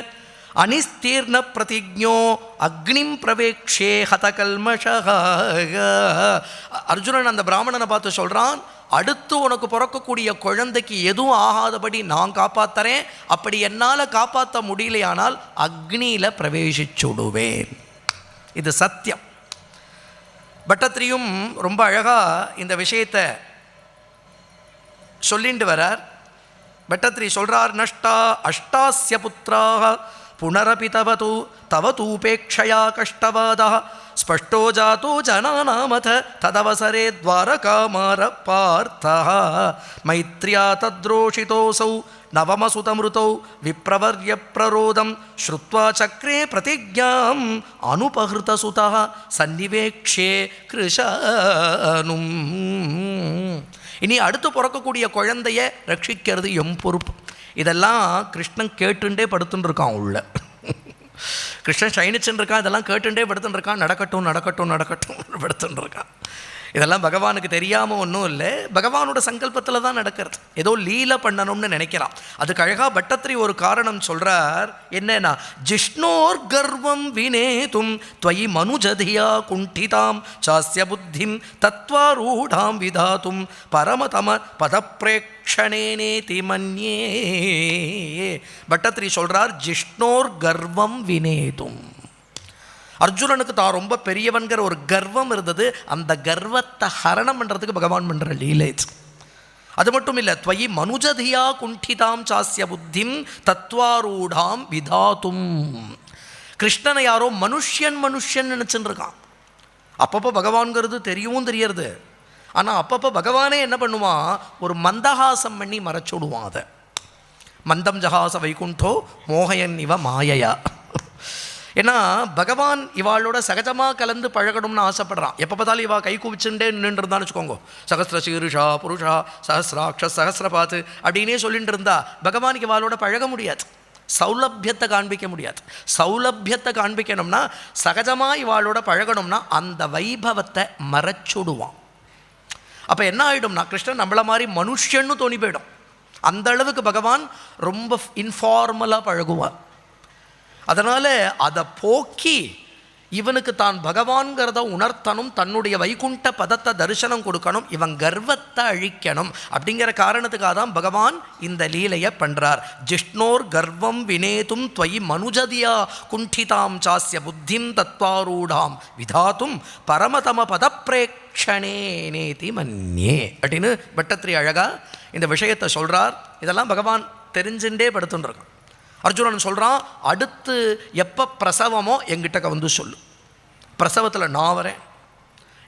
S1: அனிஸ்தீர்ண பிரதிஜ்ஞோ அக்னிம் பிரவேக்ஷே ஹதகல்மஷஹ. அர்ஜுனன் அந்த பிராமணனை பார்த்து சொல்கிறான், அடுத்து உனக்கு பிறக்கக்கூடிய குழந்தைக்கு எதுவும் ஆகாதபடி நான் காப்பாற்றுறேன், அப்படி என்னால் காப்பாற்ற முடியலையானால் அக்னியில் பிரவேசிச்சுடுவேன். இது சத்தியம். பட்டத்திரியும் ரொம்ப அழகாக இந்த விஷயத்தை சொல்லிட்டு வரார். பட்டத்திரி சொல்கிறார், நஷ்டா அஷ்டாஸ்ய புத்திராக புனரபி தவதூபேக்ஷயா கஷ்டவாதः ஸ்பஷ்டோ ஜாதோ ஜனானாமத ததவசரே துவாரகாமார பார்த்தः மைத்ரியா தத்ரோஷிதோசௌ நவமசுதமிருதௌ விப்ரவர்ய பிரரோதம் ஸ்ருத்வா சக்ரே பிரதிஜ்ஞாம் அனுபஹிருதசுதः சன்னிவேக்ஷே கிருஷானும். இனி அடுத்து பிறக்கக்கூடிய குழந்தைய ரட்சிக்கிறது எம் பொறுப்பு. இதெல்லாம் கிருஷ்ணன் கேட்டுண்டே படுத்துன்னு இருக்கான் உள்ள. கிருஷ்ணன் சயனிச்சுன்னு இருக்கான், இதெல்லாம் கேட்டுண்டே படுத்துன்னு இருக்கான். நடக்கட்டும் நடக்கட்டும் நடக்கட்டும் படுத்துன்னு இருக்கான். இதெல்லாம் பகவானுக்கு தெரியாமல் ஒன்றும் இல்லை, பகவானோட சங்கல்பத்தில் தான் நடக்கிறது. ஏதோ லீலை பண்ணணும்னு நினைக்கிறான். அதுக்கு அழகாக பட்டத்திரி ஒரு காரணம் சொல்கிறார். என்னன்னா, ஜிஷ்ணோர் கர்வம் வினேதும் துவயி மனுஜதியா குண்டிதாம் சாஸ்ய புத்திம் தத்வாரூடாம் விதாத்தும் பரமதம பதப்பிரேக்ஷணேனேதி மன்யே. பட்டத்திரி சொல்கிறார், ஜிஷ்ணோர் கர்வம் வினேதும். அர்ஜுனனுக்கு தான் ரொம்ப பெரியவன்கிற ஒரு கர்வம் இருந்தது. அந்த கர்வத்தை ஹரணம் பண்ணுறதுக்கு பகவான் பண்ணுற லீலை. அது மட்டும் இல்லை, துவயி மனுஜதியா குண்டிதாம் சாஸ்ய புத்திம் தத்வாரூடாம் விதாத்தும். கிருஷ்ணனை யாரோ மனுஷன் நினச்சின்னு இருக்கான். அப்பப்போ பகவான்கிறது தெரியவும் தெரியறது. ஆனால் அப்பப்போ பகவானே என்ன பண்ணுவான், ஒரு மந்தஹாசம் பண்ணி மறைச்சுடுவான். அதை மந்தம் ஜஹாச வைகுண்டோ மோகயன் இவ மாயையா. ஏன்னா பகவான் இவாளோட சகஜமாக கலந்து பழகணும்னு ஆசைப்படுறான். எப்போ பார்த்தாலும் இவா கை குவிச்சுட்டே நின்றுருந்தான்னு வச்சுக்கோங்க, சகஸ்ர சீருஷா புருஷா சஹஸ்ராட்ச சஹஸ்ரபாத்து அப்படின்னே சொல்லிட்டு இருந்தா பகவானுக்கு இவாளோட பழக முடியாது, சௌலபியத்தை காண்பிக்க முடியாது. சௌலபியத்தை காண்பிக்கணும்னா, சகஜமாக இவாளோட பழகணும்னா அந்த வைபவத்தை மறைச்சுடுவான். அப்போ என்ன ஆகிடும்னா, கிருஷ்ணன் நம்மள மாதிரி மனுஷன்னு தோணி போயிடும். அந்த அளவுக்கு பகவான் ரொம்ப இன்ஃபார்மலாக பழகுவார். அதனால் அதை போக்கி இவனுக்கு தான் பகவான்கிறத உணர்த்தணும், தன்னுடைய வைகுண்ட பதத்தை தரிசனம் கொடுக்கணும், இவன் கர்வத்தை அழிக்கணும். அப்படிங்கிற காரணத்துக்காக தான் பகவான் இந்த லீலையை பண்ணுறார். ஜிஷ்ணோர் கர்வம் வினேதும் துவயி மனுஜதியா குண்டிதாம் சாஸ்ய புத்திம் தத்வாரூடாம் விதாத்தும் பரமதம பதப்பிரேக்ஷணேனேதி மன்யே அப்படின்னு பட்டத்திரி அழகா இந்த விஷயத்தை சொல்கிறார். இதெல்லாம் பகவான் தெரிஞ்சுட்டே படுத்துட்டுருக்கான். அர்ஜுனன் சொல்கிறான், அடுத்து எப்போ பிரசவமோ என்கிட்ட வந்து சொல்லு, பிரசவத்தில் நான் வரேன்.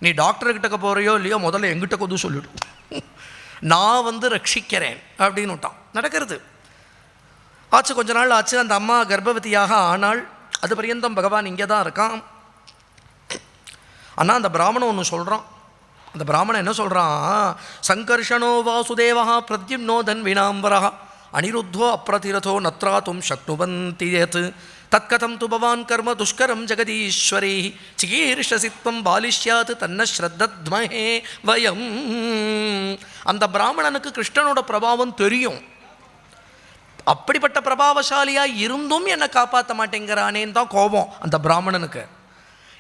S1: நீ டாக்டர்கிட்ட போகிறையோ இல்லையோ முதல்ல எங்கிட்ட வந்து சொல்லிடு, நான் வந்து ரட்சிக்கிறேன் அப்படின்னு விட்டான். நடக்கிறது ஆச்சு. கொஞ்ச நாள் ஆச்சு, அந்த அம்மா கர்ப்பவதியாக ஆனால். அது பரியந்தம் பகவான் இங்கே தான் இருக்கான். ஆனால் அந்த பிராமணன் ஒன்று சொல்கிறான். அந்த பிராமணன் என்ன சொல்கிறான், சங்கர்ஷனோ வாசுதேவா பிரத்யும்னோ தன்வினாம்பரா அனிருத்தோ அப்ரதிரதோ நத்ராத்தும் சக்னுவந்தி யத் தத்கதம் து பவான் கர்ம துஷ்கரம் ஜெகதீஸ்வரே சிகீர்ஷசித்வம் பாலிஷ்யாத் தன்ன ஸ்ரத்தத்மஹே வயம். அந்த பிராமணனுக்கு கிருஷ்ணனோட பிரபாவம் தெரியும். அப்படிப்பட்ட பிரபாவசாலியாக இருந்தும் என்னை காப்பாற்ற மாட்டேங்கிறானேன்னு தான் கோபம் அந்த பிராமணனுக்கு.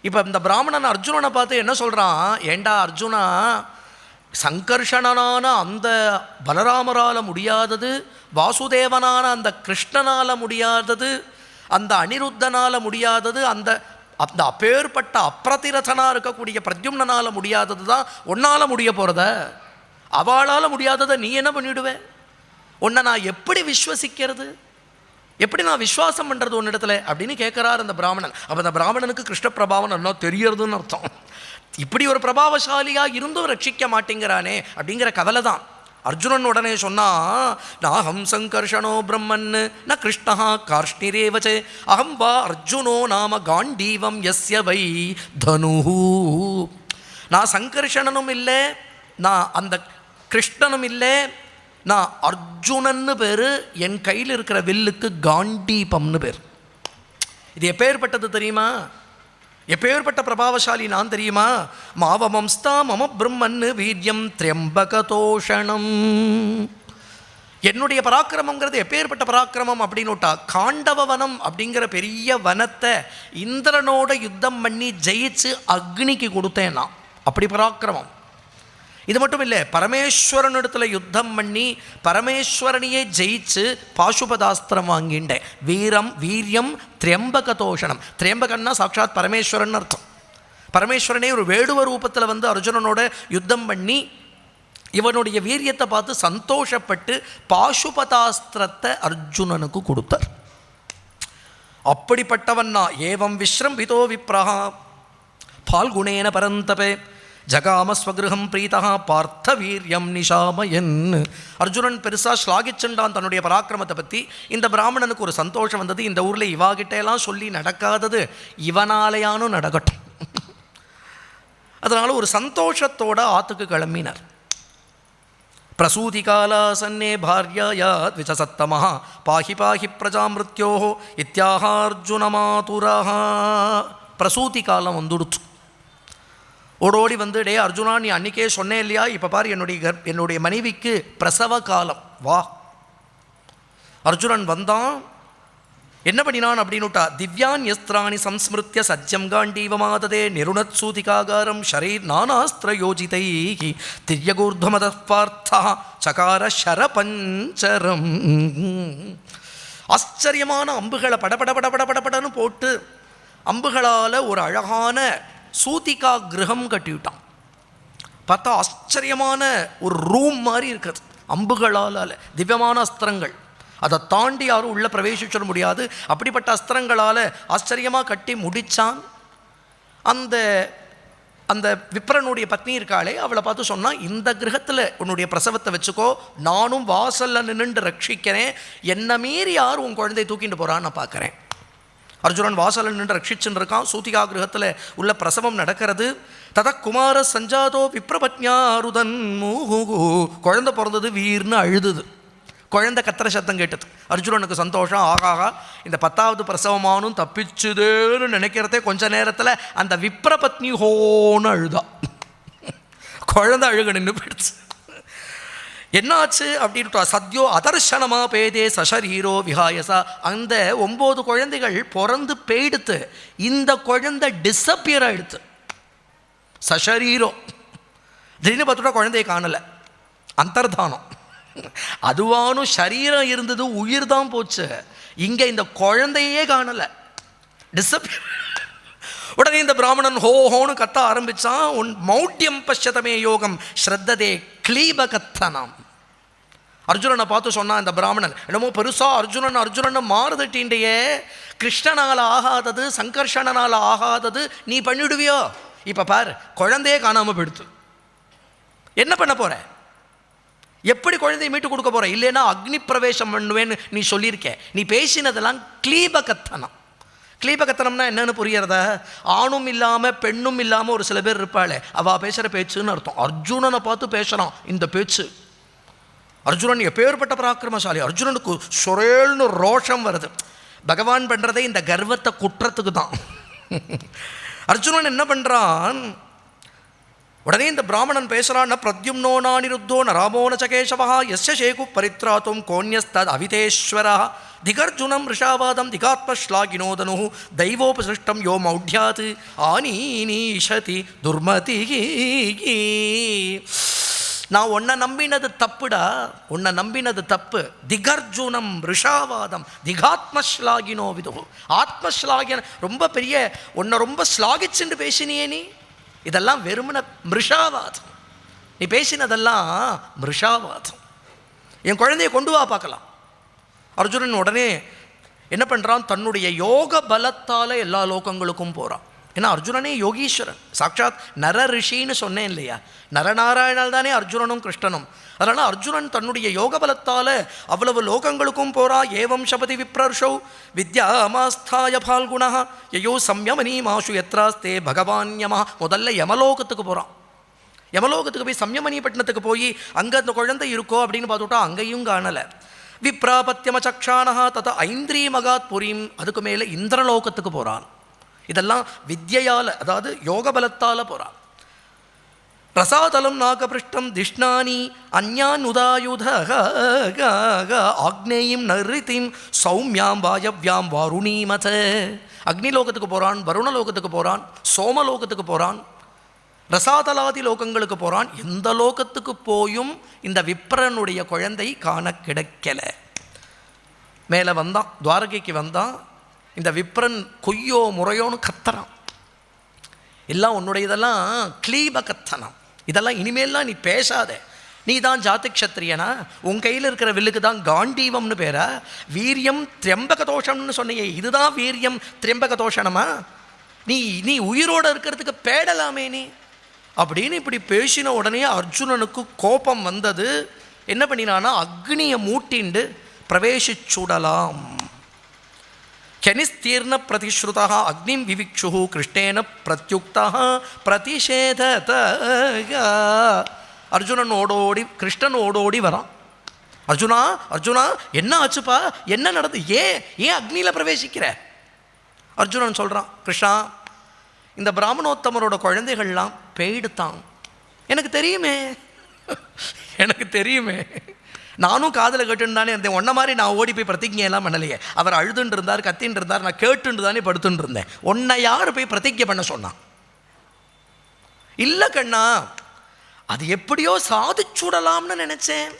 S1: இப்போ இந்த பிராமணன் அர்ஜுனனை பார்த்து என்ன சொல்கிறான், ஏண்டா அர்ஜுனா, சங்கர்ஷணனான அந்த பலராமரால் முடியாதது, வாசுதேவனான அந்த கிருஷ்ணனால் முடியாதது, அந்த அனிருத்தனால் முடியாதது, அந்த அந்த அப்பேற்பட்ட அப்ரதிரதனாக இருக்கக்கூடிய பிரத்யும்னனால் முடியாதது தான் உன்னால் முடிய போகிறத. அவளால் முடியாததை நீ என்ன பண்ணிவிடுவே? உன்னை நான் எப்படி விஸ்வசிக்கிறது, எப்படி நான் விஸ்வாசம் பண்ணுறது உன்னிடத்துல அப்படின்னு கேட்குறார் அந்த பிராமணன். அப்போ அந்த பிராமணனுக்கு கிருஷ்ண பிரபாவம் நல்லா தெரியறதுன்னு அர்த்தம். இப்படி ஒரு பிரபாவசாலியாக இருந்தும் ரட்சிக்க மாட்டேங்கிறானே அப்படிங்கிற கவலை தான். அர்ஜுனன் உடனே சொன்னா, நாஹம் சங்கர்ஷனோ பிரம்மன் ந கிருஷ்ணா கார்ஷ்ணிரேவச்சே அகம் வா அர்ஜுனோ நாம காண்டீவம் யஸ்ய வை தனு. நான் சங்கர்ஷணனும் இல்லை, நான் அந்த கிருஷ்ணனும் இல்லை, நான் அர்ஜுனன்னு பேர். என் கையில் இருக்கிற வில்லுக்கு காண்டீபம்னு பேர். இது எப்பேற்பட்டது தெரியுமா? எப்பேற்பட்ட பிரபாவசாலி நான் தெரியுமா? மாவமம்ஸ்தா மம பிரம்மன்னு வீரியம் திரியம்பகதோஷணம். என்னுடைய பராக்கிரமங்கிறது எப்பேற்பட்ட பராக்கிரமம் அப்படின்னுட்டா, காண்டவ வனம் அப்படிங்கிற பெரிய வனத்தை இந்திரனோட யுத்தம் பண்ணி ஜெயிச்சு அக்னிக்கு கொடுத்தேன் நான். அப்படி பராக்கிரமம். இது மட்டும் இல்லை, பரமேஸ்வரனிடத்தில் யுத்தம் பண்ணி பரமேஸ்வரனையே ஜெயிச்சு பாசுபதாஸ்திரம் வாங்கிண்டேன். வீரியம் திரியம்பகதோஷணம். திரியம்பகன்னா சாட்சாத் பரமேஸ்வரன் அர்த்தம். பரமேஸ்வரனே ஒரு வேடுவ ரூபத்தில் வந்து அர்ஜுனனோட யுத்தம் பண்ணி இவனுடைய வீரியத்தை பார்த்து சந்தோஷப்பட்டு பாசுபதாஸ்திரத்தை அர்ஜுனனுக்கு கொடுத்தார். அப்படிப்பட்டவன் நான். ஏவம் விஸ்ரம்பிதோ விப்ரஹா பால்குணேன பரந்தபே ஜகாமஸ்வகிருஹம் பிரீதா பார்த்த வீரியம் நிஷாமயன். அர்ஜுனன் பெருசாக ஸ்லாகிச்சுண்டான் தன்னுடைய பராக்கிரமத்தை பற்றி. இந்த பிராமணனுக்கு ஒரு சந்தோஷம் வந்தது, இந்த ஊரில் இவாகிட்டெல்லாம் சொல்லி நடக்காதது இவனாலேயானும் நடக்கட்டும். அதனால் ஒரு சந்தோஷத்தோட ஆற்றுக்கு கிளம்பினார். பிரசூதி காலாசன்னே பாரியாயா த்விஜசத்தமஹ பாஹி பாஹி பிரஜாமிருத்யோ இத்தியாஹார்ஜுன மாதுரஹ. பிரசூதி காலம் வந்துடுச்சு. ஓடோடி வந்து, டே அர்ஜுனா, நீ அன்றைக்கே சொன்னேன் இல்லையா, இப்போ பாரு என்னுடைய மனைவிக்கு பிரசவ காலம், வா. அர்ஜுனன் வந்தான். என்ன பண்ணினான் அப்படின்னுட்டா, திவ்யான் யஸ்திராணி சம்ஸ்மிருத்திய சஜ்யம் காண்டீவமாததே நிருணத் சூதிகாகாரம் ஷரீர் நானாஸ்திர யோஜிதை திரியகூர்த்வமத பார்த்தா சகார ஷரபஞ்சரம். ஆச்சரியமான அம்புகளை படபடன்னு போட்டு அம்புகளால் ஒரு அழகான சூதிகா கிரகம் கட்டிவிட்டான். பார்த்தா ஆச்சரியமான ஒரு ரூம் மாதிரி இருக்குது. அம்புகளால் திவ்யமான அஸ்திரங்கள், அதை தாண்டி யாரும் உள்ளே பிரவேசிச்சிட முடியாது. அப்படிப்பட்ட அஸ்திரங்களால் ஆச்சரியமாக கட்டி முடித்தான். அந்த அந்த விப்ரனுடைய பத்னி இருக்காளே, அவளை பார்த்து சொன்னால், இந்த கிரகத்தில் உன்னுடைய பிரசவத்தை வச்சுக்கோ, நானும் வாசலில் நின்று ரட்சிக்கிறேன், என்னை மீறி யார் உன் குழந்தையை தூக்கிட்டு போகிறான்னு நான் பார்க்குறேன். அர்ஜுனன் வாசலில் நின்று ரட்சிச்சுன்னு இருக்கான். சூதிகா கிரகத்தில் உள்ள பிரசவம் நடக்கிறது. தத குமார சஞ்சாதோ விப்ரபத்யா ருதன் மூஹு. குழந்தை பிறந்தது, வீர்னு அழுதுது. குழந்தை கத்திர சத்தம் கேட்டது. அர்ஜுனனுக்கு சந்தோஷம், ஆகாகா இந்த 10வது பிரசவமானும் தப்பிச்சுதுன்னு நினைக்கிறதே கொஞ்ச நேரத்தில் அந்த விப்ரபத்னி ஹோன்னு அழுதா. குழந்தை அழுக நின்று போயிடுச்சு. என்னாச்சு அப்படின்ட்டு, சத்யோ அதர்ஷனமா பேதே சஷரீரோ விஹாயசா. அந்த 9 குழந்தைகள் பிறந்து போயிடுத்து, இந்த குழந்தை டிஸப்பியர் ஆகிடுத்து. சஷரீரோ திடீர்னு பார்த்துட்டா குழந்தைய காணலை, அந்தர்தானம். அதுவானும் சரீரம் இருந்தது, உயிர் தான் போச்சு. இங்கே இந்த குழந்தையே காணலை, டிஸப்பியர். உடனே இந்த பிராமணன் ஹோன்னு கத்த ஆரம்பித்தான். உன் மௌட்யம் பஷ்யதமே யோகம் ஸ்ரத்ததே கிளீப கத்தனம். அர்ஜுனனை பார்த்து சொன்னான் இந்த பிராமணன், என்னமோ பெருசாக அர்ஜுனன் மாறுதட்டின்றையே, கிருஷ்ணனால் ஆகாதது சங்கர்ஷனால் ஆகாதது நீ பண்ணிடுவியோ? இப்போ பார், குழந்தையே காணாமல் போயிடுத்து. என்ன பண்ண போகிற? எப்படி குழந்தையை மீட்டு கொடுக்க போகிற? இல்லைன்னா அக்னி பிரவேசம் பண்ணுவேன்னு நீ சொல்லியிருக்க. நீ பேசினதெல்லாம் கிளீபகத்தனம். கிளீபகத்தனம்னா என்னன்னு புரியறதா? ஆணும் இல்லாமல் பெண்ணும் இல்லாமல் ஒரு சில பேர் இருப்பாளே, அவள் பேசுகிற பேச்சுன்னு அர்த்தம். அர்ஜுனனை பார்த்து பேசுகிறான் இந்த பேச்சு. அர்ஜுனன் எப்பேற்பட்ட பராக்கிரமசாலி. அர்ஜுனனுக்கு சொரேல்னு ரோஷம் வருது. பகவான் பண்ணுறதே இந்த கர்வத்தை குற்றத்துக்கு தான். அர்ஜுனன் என்ன பண்ணுறான், உடனே இந்த பிராமணன் பேசுகிறான், பிரத்யும்னோ நானிருத்தோ ந ராமோ ந சகேஷவா யஸ்ய சேகு பரித்ராத்தும் கோன்யஸ்தத் அவிதேஸ்வரா திகர்ஜுனம் ரிஷாவாதம் திகாத்மஸ்லாகினோதனு தெய்வோபசிருஷ்டம் யோ மௌಢ்யாத் ஆனீனீஷதி துர்மதி. நான் உன்னை நம்பினது தப்புடா, உன்னை நம்பினது தப்பு. திகர்ஜுனம் ரிஷாவாதம் திகாத்மஸ்லாகினோ விது. ஆத்மஸ்லாகின ரொம்ப பெரிய, உன்னை ரொம்ப ஸ்லாகிச்சுண்டு பேசினியே நீ. இதெல்லாம் வெறுமன மிருஷாவாதம். நீ பேசினதெல்லாம் மிருஷாவாதம். என் குழந்தைய கொண்டு வா பார்க்கலாம். அர்ஜுனன் உடனே என்ன பண்ணுறான், தன்னுடைய யோக பலத்தால் எல்லா லோகங்களுக்கும் போகிறான். ஏன்னா அர்ஜுனனே யோகீஸ்வரன், சாட்சாத் நர ரிஷின்னு சொன்னேன் இல்லையா, நரநாராயணால் தானே அர்ஜுனனும் கிருஷ்ணனும். அதனால் அர்ஜுனன் தன்னுடைய யோக பலத்தால் அவ்வளவு லோகங்களுக்கும் போகிறா. ஏவம் சபதி விப்ரர்ஷௌ வித்யாமாஸ்தாய பால்குணா யயோ சம்யமனி மாஷு யத்ராஸ்தே பகவான் யமஹ. முதல்ல யமலோகத்துக்கு போகிறான். யமலோகத்துக்கு போய் சம்யமனி பட்டணத்துக்கு போய் அங்கே அந்த குழந்தை இருக்கோ அப்படின்னு பார்த்துட்டா அங்கேயும் காணலை. விப்ராபத்தியமச்சக்ஷானஹா தத ஐந்திரி மகாத் புரீம். அதுக்கு மேலே இந்திரலோகத்துக்கு போகிறான். இதெல்லாம் வித்யால், அதாவது யோக பலத்தால் போகிறான். ரசாதலம் நாகபிருஷ்டம் திஷ்ணானி அந்யான் உதாயுத ஆக்னேயும் நரிதிம் சௌமியாம் வாயவ்யாம் வாருணீமத. அக்னிலோகத்துக்கு போகிறான், வருணலோகத்துக்கு போகிறான், சோமலோகத்துக்கு போகிறான், ரசாதலாதி லோகங்களுக்கு போகிறான். எந்த லோகத்துக்கு போயும் இந்த விப்ரனுடைய குழந்தை காண கிடைக்கல. மேலே வந்தான், துவாரகைக்கு வந்தான். இந்த விப்ரன் கொய்யோ முறையோன்னு கத்துறான். எல்லாம் உன்னுடைய இதெல்லாம் கிளீப கத்தனம், இதெல்லாம் இனிமேல்லாம் நீ பேசாத. நீ தான் ஜாதி க்ஷத்ரியனா? உன் கையில் இருக்கிற வில்லுக்கு தான் காண்டீவம்னு பேரா? வீரியம் திரியம்பக தோஷம்னு சொன்னியே, இதுதான் வீரியம் திரியம்பக தோஷணமா? நீ உயிரோடு இருக்கிறதுக்கு பேடலாமே நீ அப்படின்னு இப்படி பேசின உடனே அர்ஜுனனுக்கு கோபம் வந்தது. என்ன பண்ணினான்னா அக்னியை மூட்டிண்டு பிரவேசிச்சுடலாம். கனிஸ்தீர்ண பிரதிஸ்ருதா அக்னிம் விவிக்ஷு கிருஷ்ணேன பிரத்யுக்தா பிரதிஷேதத. அர்ஜுனன் ஓடோடி கிருஷ்ணன் ஓடோடி வரான். அர்ஜுனா அர்ஜுனா என்ன ஆச்சுப்பா, என்ன நடந்து, ஏன் அக்னியில் பிரவேசிக்கிற? அர்ஜுனன் சொல்கிறான், கிருஷ்ணா இந்த பிராமணோத்தமரோட குழந்தைகள்லாம் பெய்டுத்தான். எனக்கு தெரியுமே, நானும் காதில் கேட்டுன்னு தானே இருந்தேன். ஒன்றை மாதிரி நான் ஓடி போய் பிரதிஜையெல்லாம் பண்ணலையே. அவர் அழுதுன்னு இருந்தார், கத்தின்னு இருந்தார், நான் கேட்டுன்னு தானே படுத்துன்னு இருந்தேன். உன்னை யார் போய் பிரதிஜை பண்ண சொன்னான்? இல்லை கண்ணா, அது எப்படியோ சாதிச்சுடலாம்னு நினைச்சேன்.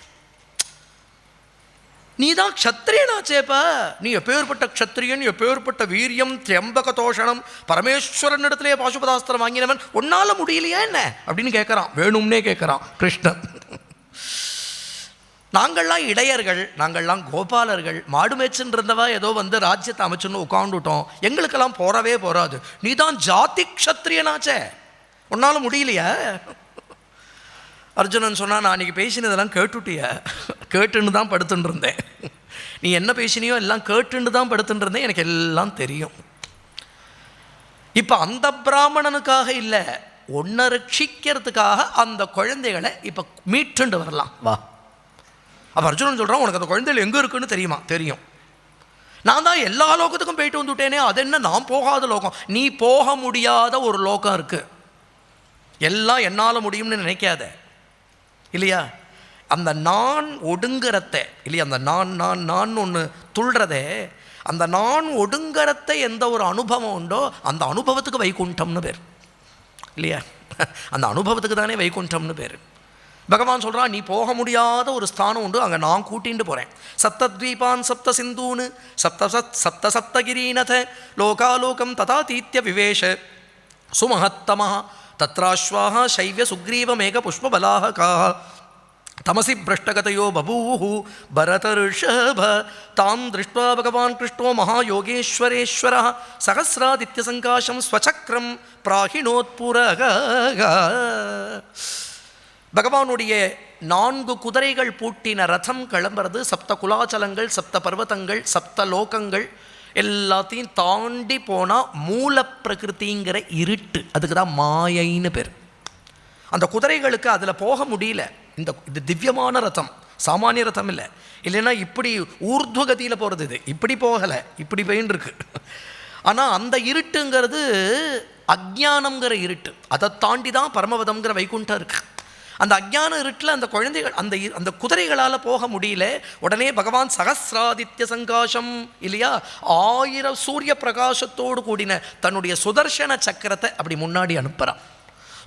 S1: நீ தான் க்ஷத்ரியனாச்சேப்பா, நீ எப்பேற்பட்ட க்ஷத்ரியன், எப்பேற்பட்ட வீரியம் திரியம்பக தோஷணம், பரமேஸ்வரன் இடத்துலேயே பாசுபதாஸ்திரம் வாங்கினவன், உன்னால முடியலையா என்ன அப்படின்னு கேட்குறான். வேணும்னே கேட்குறான் கிருஷ்ணன். நாங்கள்லாம் இடையர்கள், நாங்கள்லாம் கோபாலர்கள், மாடு மேய்ச்சின்னு இருந்தவா ஏதோ வந்து ராஜ்யத்தை அமைச்சுன்னு உட்காந்துட்டோம், எங்களுக்கெல்லாம் போறவே போறாது. நீ தான் ஜாதி க்ஷத்ரியனாச்சே, உன்னால முடியலையா? அர்ஜுனன் சொன்னால், நான் அன்றைக்கி பேசினதெல்லாம் கேட்டுட்டிய, கேட்டுன்னு தான் படுத்துட்டு இருந்தேன். நீ என்ன பேசினியோ எல்லாம் கேட்டுன்னு தான் படுத்துட்டு இருந்தேன், எனக்கு எல்லாம் தெரியும். இப்போ அந்த பிராமணனுக்காக இல்லை, ஒன்றை ரட்சிக்கிறதுக்காக அந்த குழந்தைகளை இப்போ மீட்டுண்டு வரலாம் வா. அப்போ அர்ஜுனன் சொல்கிறான், உனக்கு அந்த குழந்தைகள் எங்கே இருக்குன்னு தெரியுமா? தெரியும். நான் தான் எல்லா லோகத்துக்கும் போயிட்டு வந்துட்டேனே, அது என்ன நான் போகாத லோகம்? நீ போக முடியாத ஒரு லோகம் இருக்குது. எல்லாம் என்னால் முடியும்னு நினைக்காத இல்லையா? அந்த நான் ஒடுங்கிறத இல்லையா, அந்த நான் ஒன்று துள்றதே, அந்த நான் ஒடுங்கிறத எந்த ஒரு அனுபவம் உண்டோ அந்த அனுபவத்துக்கு வைகுண்டம்னு பேர் இல்லையா? அந்த அனுபவத்துக்கு தானே வைகுண்டம்னு பேர். பகவான் சொல்கிறான், நீ போக முடியாத ஒரு ஸ்தானம் உண்டு, அங்கே நான் கூட்டின்னு போகிறேன். சப்தத்வீபான் சப்த சிந்தூன் சப்தகிரீனத லோகாலோகம் ததா தீத்திய விவேஷ சுமஹத்தமஹ தத்ராஸ்வாஹ சைவ்ய சுக்ரீவமேக புஷ்பபலாஹ காஹ தமசி பிரஷ்டகதையோ பபூஹு பரதர்ஷப தாம் திருஷ்ட்வா பகவான் கிருஷ்ணோ மகாயோகேஸ்வரேஸ்வரः சகஸ்ராதித்யசங்காசம் ஸ்வசக்ரம் பிராஹிணோத்புரக. பகவானுடைய 4 குதிரைகள் பூட்டின ரதம் கிளம்புறது. சப்த குலாச்சலங்கள், சப்த பர்வதங்கள், சப்த லோகங்கள் எல்லாத்தையும் தாண்டி போனால் மூல பிரகிருதிங்கிற இருட்டு, அதுக்கு தான் மாயைன்னு பேர். அந்த குதிரைகளுக்கு அதில் போக முடியல. இது திவ்யமான ரதம், சாமானிய ரதம் இல்லை. இல்லைன்னா இப்படி ஊர்துவகதியில் போகிறது, இது இப்படி போகலை, இப்படி போயின்னு இருக்கு. ஆனால் அந்த இருட்டுங்கிறது அஜ்ஞானம்ங்கிற இருட்டு, அதை தாண்டி தான் பரமபதம்ங்கிற வைகுண்டம் இருக்குது. அந்த அஜ்ஞான இருட்டில் அந்த குழந்தைகள் அந்த குதிரைகளால் போக முடியல. உடனே பகவான் சகஸ்ராதித்ய சங்காசம் இல்லையா, 1000 சூரிய பிரகாசத்தோடு கூடின தன்னுடைய சுதர்சன சக்கரத்தை அப்படி முன்னாடி அனுப்புகிறான்.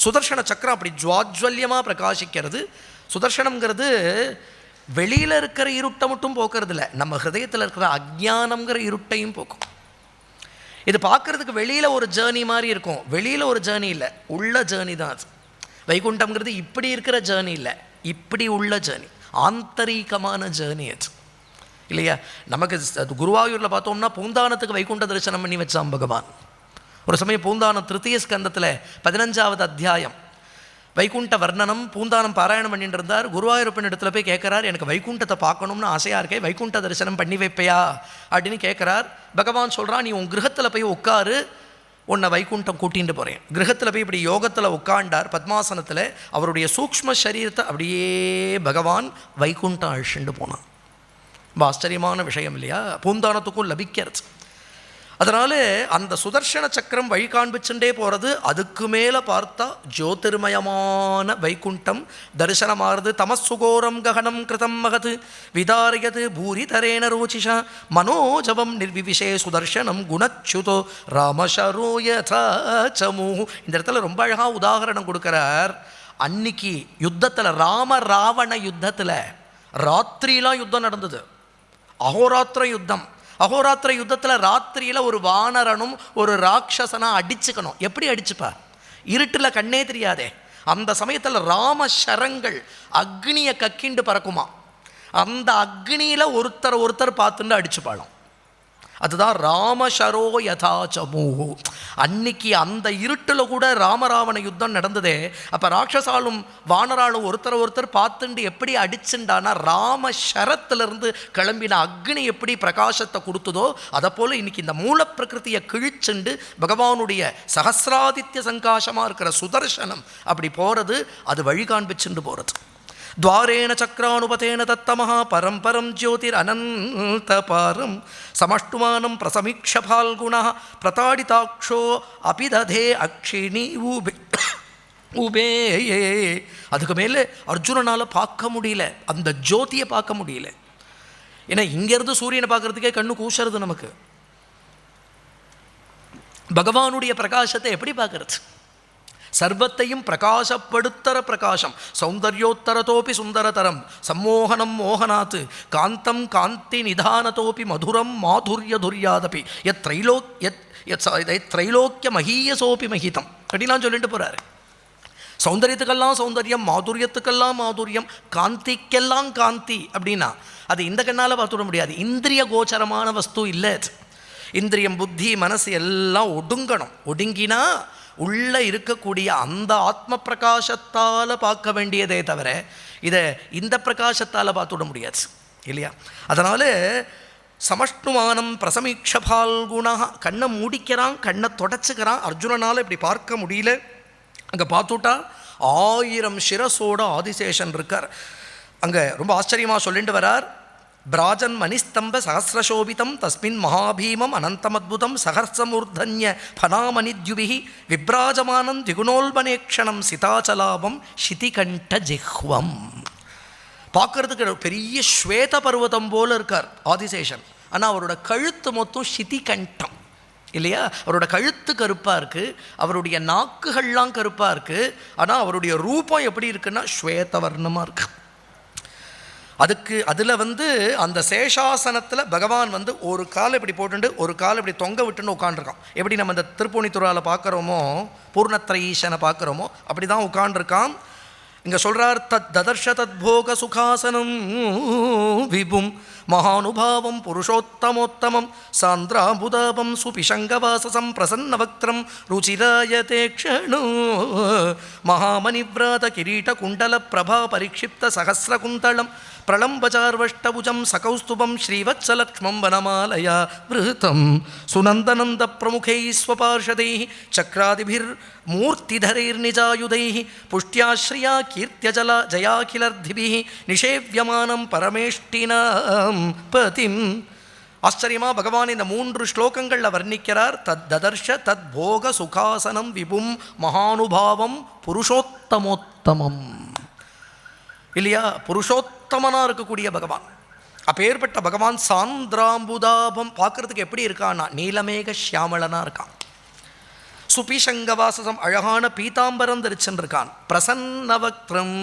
S1: சுதர்சன சக்கரம் அப்படி ஜுவாஜ்வல்யமாக பிரகாசிக்கிறது. சுதர்சனம்ங்கிறது வெளியில் இருக்கிற இருட்டை மட்டும் போக்குறது இல்லை, நம்ம ஹிருதயத்தில் இருக்கிற அஜ்ஞானம்ங்கிற இருட்டையும் போக்கும். இது பார்க்குறதுக்கு வெளியில் ஒரு ஜேர்னி மாதிரி இருக்கும், வெளியில் ஒரு ஜேர்னி இல்லை, உள்ள ஜேர்னி தான் அது. வைகுண்டம்ங்கிறது இப்படி இருக்கிற ஜேர்னி இல்லை, இப்படி உள்ள ஜேர்னி, ஆந்தரிகமான ஜேர்னி அது இல்லையா? நமக்கு குருவாயூரில் பார்த்தோம்னா பூந்தானத்துக்கு வைகுண்ட தரிசனம் பண்ணி வச்சான் பகவான். ஒரு சமயம் பூந்தானம் 3ய ஸ்கந்தத்தில் 15வது அத்தியாயம் வைகுண்ட வர்ணனம், பூந்தானம் பாராயணம் பண்ணிட்டு இருந்தார். குருவாயூரப்பன் இடத்துல போய் கேட்குறார், எனக்கு வைகுண்டத்தை பார்க்கணும்னு ஆசையாக இருக்கேன், வைகுண்ட தரிசனம் பண்ணி வைப்பையா அப்படின்னு கேட்குறார். பகவான் சொல்கிறான், நீ உன் கிரகத்தில் போய் உட்காரு, உன்னை வைகுண்டம் கூட்டிகிட்டு போகிறேன். கிரகத்தில் போய் இப்படி யோகத்தில் உட்காண்டார் பத்மாசனத்தில். அவருடைய சூக்ஷ்ம சரீரத்தை அப்படியே பகவான் வைகுண்டம் அழிச்சுட்டு போனான். ரொம்ப ஆச்சரியமான விஷயம் இல்லையா? பூந்தானத்துக்கும் லபிக்கிறது. அதனால் அந்த சுதர்சன சக்கரம் வழி காண்பிச்சுட்டே போகிறது. அதுக்கு மேலே பார்த்தா ஜோதிர்மயமான வைகுண்டம் தரிசனமாகிறது. தமசுகோரம் ககனம் கிருதம் மகது விதாரியது பூரிதரேன ரோச்சிஷா மனோஜவம் நிர்விவிஷே சுதர்சனம் குணச்சுதோ ராமசரோயமூ. இந்த இடத்துல ரொம்ப அழகாக உதாகரணம் கொடுக்குறார். அன்னைக்கு யுத்தத்தில், ராம ராவண யுத்தத்தில் ராத்திரிலாம் யுத்தம் நடந்தது, அகோராத்திர யுத்தம். அகோராத்திர யுத்தத்தில் ராத்திரியில் ஒரு வானரனும் ஒரு ராட்சசனா அடிச்சுக்கணும். எப்படி அடிச்சுப்பா? இருட்டில் கண்ணே தெரியாதே. அந்த சமயத்தில் ராமசரங்கள் அக்னியை கக்கிண்டு பறக்குமா. அந்த அக்னியில் ஒருத்தர் பார்த்துட்டு அடிச்சுப்பாளாம். அதுதான் ராமசரோ யதாச்சமூஹு. அன்னைக்கு அந்த இருட்டில் கூட ராமராவண யுத்தம் நடந்ததே. அப்போ ராட்சசாலும் வானராலும் ஒருத்தர் பார்த்துண்டு எப்படி அடிச்சுண்டானா ராமசரத்திலிருந்து கிளம்பின அக்னி எப்படி பிரகாசத்தை கொடுத்ததோ அதை போல் இன்னைக்கு இந்த மூல பிரகிருதியை கிழிச்சுண்டு பகவானுடைய சஹசிராதித்ய சங்காசமாக இருக்கிற சுதர்சனம் அப்படி போகிறது, அது வழி காண்பிச்சுண்டு போகிறது. द्वारेण चक्रानुपतेन तत्तमः परं परं ज्योतिरनन्तपारं समष्टुमानं प्रसमीक्ष फाल्गुणः प्रताडिताक्षो अपि दधे अक्षिणी உபேயே. அதுக்கு மேலே அர்ஜுனனால் பார்க்க முடியல, அந்த ஜோதியை பார்க்க முடியல. ஏன்னா இங்கேருந்து சூரியனை பார்க்கறதுக்கே கண்ணு கூசுறது நமக்கு. பகவானுடைய பிரகாசத்தை எப்படி பார்க்கறது? சர்வத்தையும் பிரகாசப்படுத்தர பிரகாசம். சௌந்தர்யோத்தரத்தோப்பி சுந்தரதரம் சம்மோகனம் மோகனாத் காந்தம் காந்தி நிதானத்தோப்பி மதுரம் மாதுரிய துரியாதபி எத் திரைலோக்கிய மகீயசோப்பி மகிதம் அப்படிலாம் சொல்லிட்டு போகிறாரு. சௌந்தரியத்துக்கெல்லாம் சௌந்தர்யம், மாதுரியத்துக்கெல்லாம் மாதுரியம், காந்திக்கெல்லாம் காந்தி அப்படின்னா அது இந்த கண்ணால் பார்த்துட முடியாது. இந்திரிய கோச்சரமான வஸ்து இல்லை. இந்திரியம் புத்தி மனசு எல்லாம் ஒடுங்கணும். ஒடுங்கினா உள்ளே இருக்கக்கூடிய அந்த ஆத்ம பிரகாசத்தால் பார்க்க வேண்டியதே தவிர இதை இந்த பிரகாசத்தால் பார்த்துவிட முடியாது இல்லையா? அதனால் சமஷ்டுமானம் பிரசமீக்ஷ பால்குணா, கண்ணை மூடிக்கிறான், கண்ணை தொடச்சுக்கிறான். அர்ஜுனனால் இப்படி பார்க்க முடியல. அங்கே பார்த்துட்டா 1000 சிரசோட ஆதிசேஷன் இருக்கார். அங்கே ரொம்ப ஆச்சரியமாக சொல்லிட்டு வரார். பிராஜன் மணிஸ்தம்ப சஹசிரசோபிதம் தஸ்மின் மகாபீமம் அனந்தமத்புதம் சஹர்சமூர்தன்ய ஃபனாமணித்யுபிஹி விப்ராஜமானம் திகுணோல்பனேக்ஷணம் சிதாச்சலாபம் சிதிகண்ட ஜிஹ்வம். பார்க்கறதுக்கு பெரிய ஸ்வேத பர்வதம் போல இருக்கார் ஆதிசேஷன். ஆனால் அவரோட கழுத்து மொத்தம் சிதிகண்டம் இல்லையா? அவரோட கழுத்து கருப்பாக இருக்குது, அவருடைய நாக்குகள்லாம் கருப்பாக இருக்குது. ஆனால் அவருடைய ரூபம் எப்படி இருக்குன்னா ஸ்வேதவர்ணமாக இருக்குது. அதில் அந்த சேஷாசனத்தில் பகவான் ஒரு காலை இப்படி போட்டுண்டு ஒரு காலை இப்படி தொங்க விட்டுன்னு உட்காண்டிருக்கான். எப்படி நம்ம இந்த திருப்பூணித்துறாவில் பார்க்குறோமோ, பூர்ணத்ரயீசனை பார்க்குறோமோ அப்படி தான் உட்காண்டிருக்கான். இங்கே சொல்கிறார், தத் ததர்ஷ தத் போக சுகாசனம் விபும் மகானுபாவம் புருஷோத்தமோத்தமம் சாந்திராபுதாபம் சுபிஷங்கவாசசம் பிரசன்னவக்திரம் ருச்சிராயதே க்ஷணோ மகாமணிவ்ராத கிரீட குண்டல பிரபா பரிக்ஷிப்த சகசிரகுந்தளம் பிரளம்பச்சார்வஷ்டபுஜம் சகௌஸ்துபம் ஸ்ரீவத்சலக்ஷ்மம் வனமாலயா விருத்தம் சுனந்தனந்த பிரமுகை ஸ்வபார்ஷதை சக்ராதிபிர் மூர்த்திதரைர்நிஜாயுதை புஷ்டியாஸ்ரியா கீர்த்தியஜல ஜயாகிலர்திபிஹி நிஷேவ்யமானம் பரமேஷ்டினாம் பதிம். ஆச்சரியமாக பகவான் இந்த 3 ஸ்லோகங்களில் வர்ணிக்கிறார். தத் ததர்ஷ தத் போக சுகாசனம் விபும் மகானுபாவம் புருஷோத்தமோத்தமம் இல்லையா? புருஷோத்தமனாக இருக்கக்கூடிய பகவான். அப்பேற்பட்ட பகவான் சாந்திராம்புதாபம் பார்க்கறதுக்கு எப்படி இருக்கான்னா நீலமேக ஷியாமளனாக இருக்கான். சுபிஷங்கவாசம் அழகான பீதாம்பரம் தரிச்சென்றிருக்கான். பிரசன்னவக்திரம்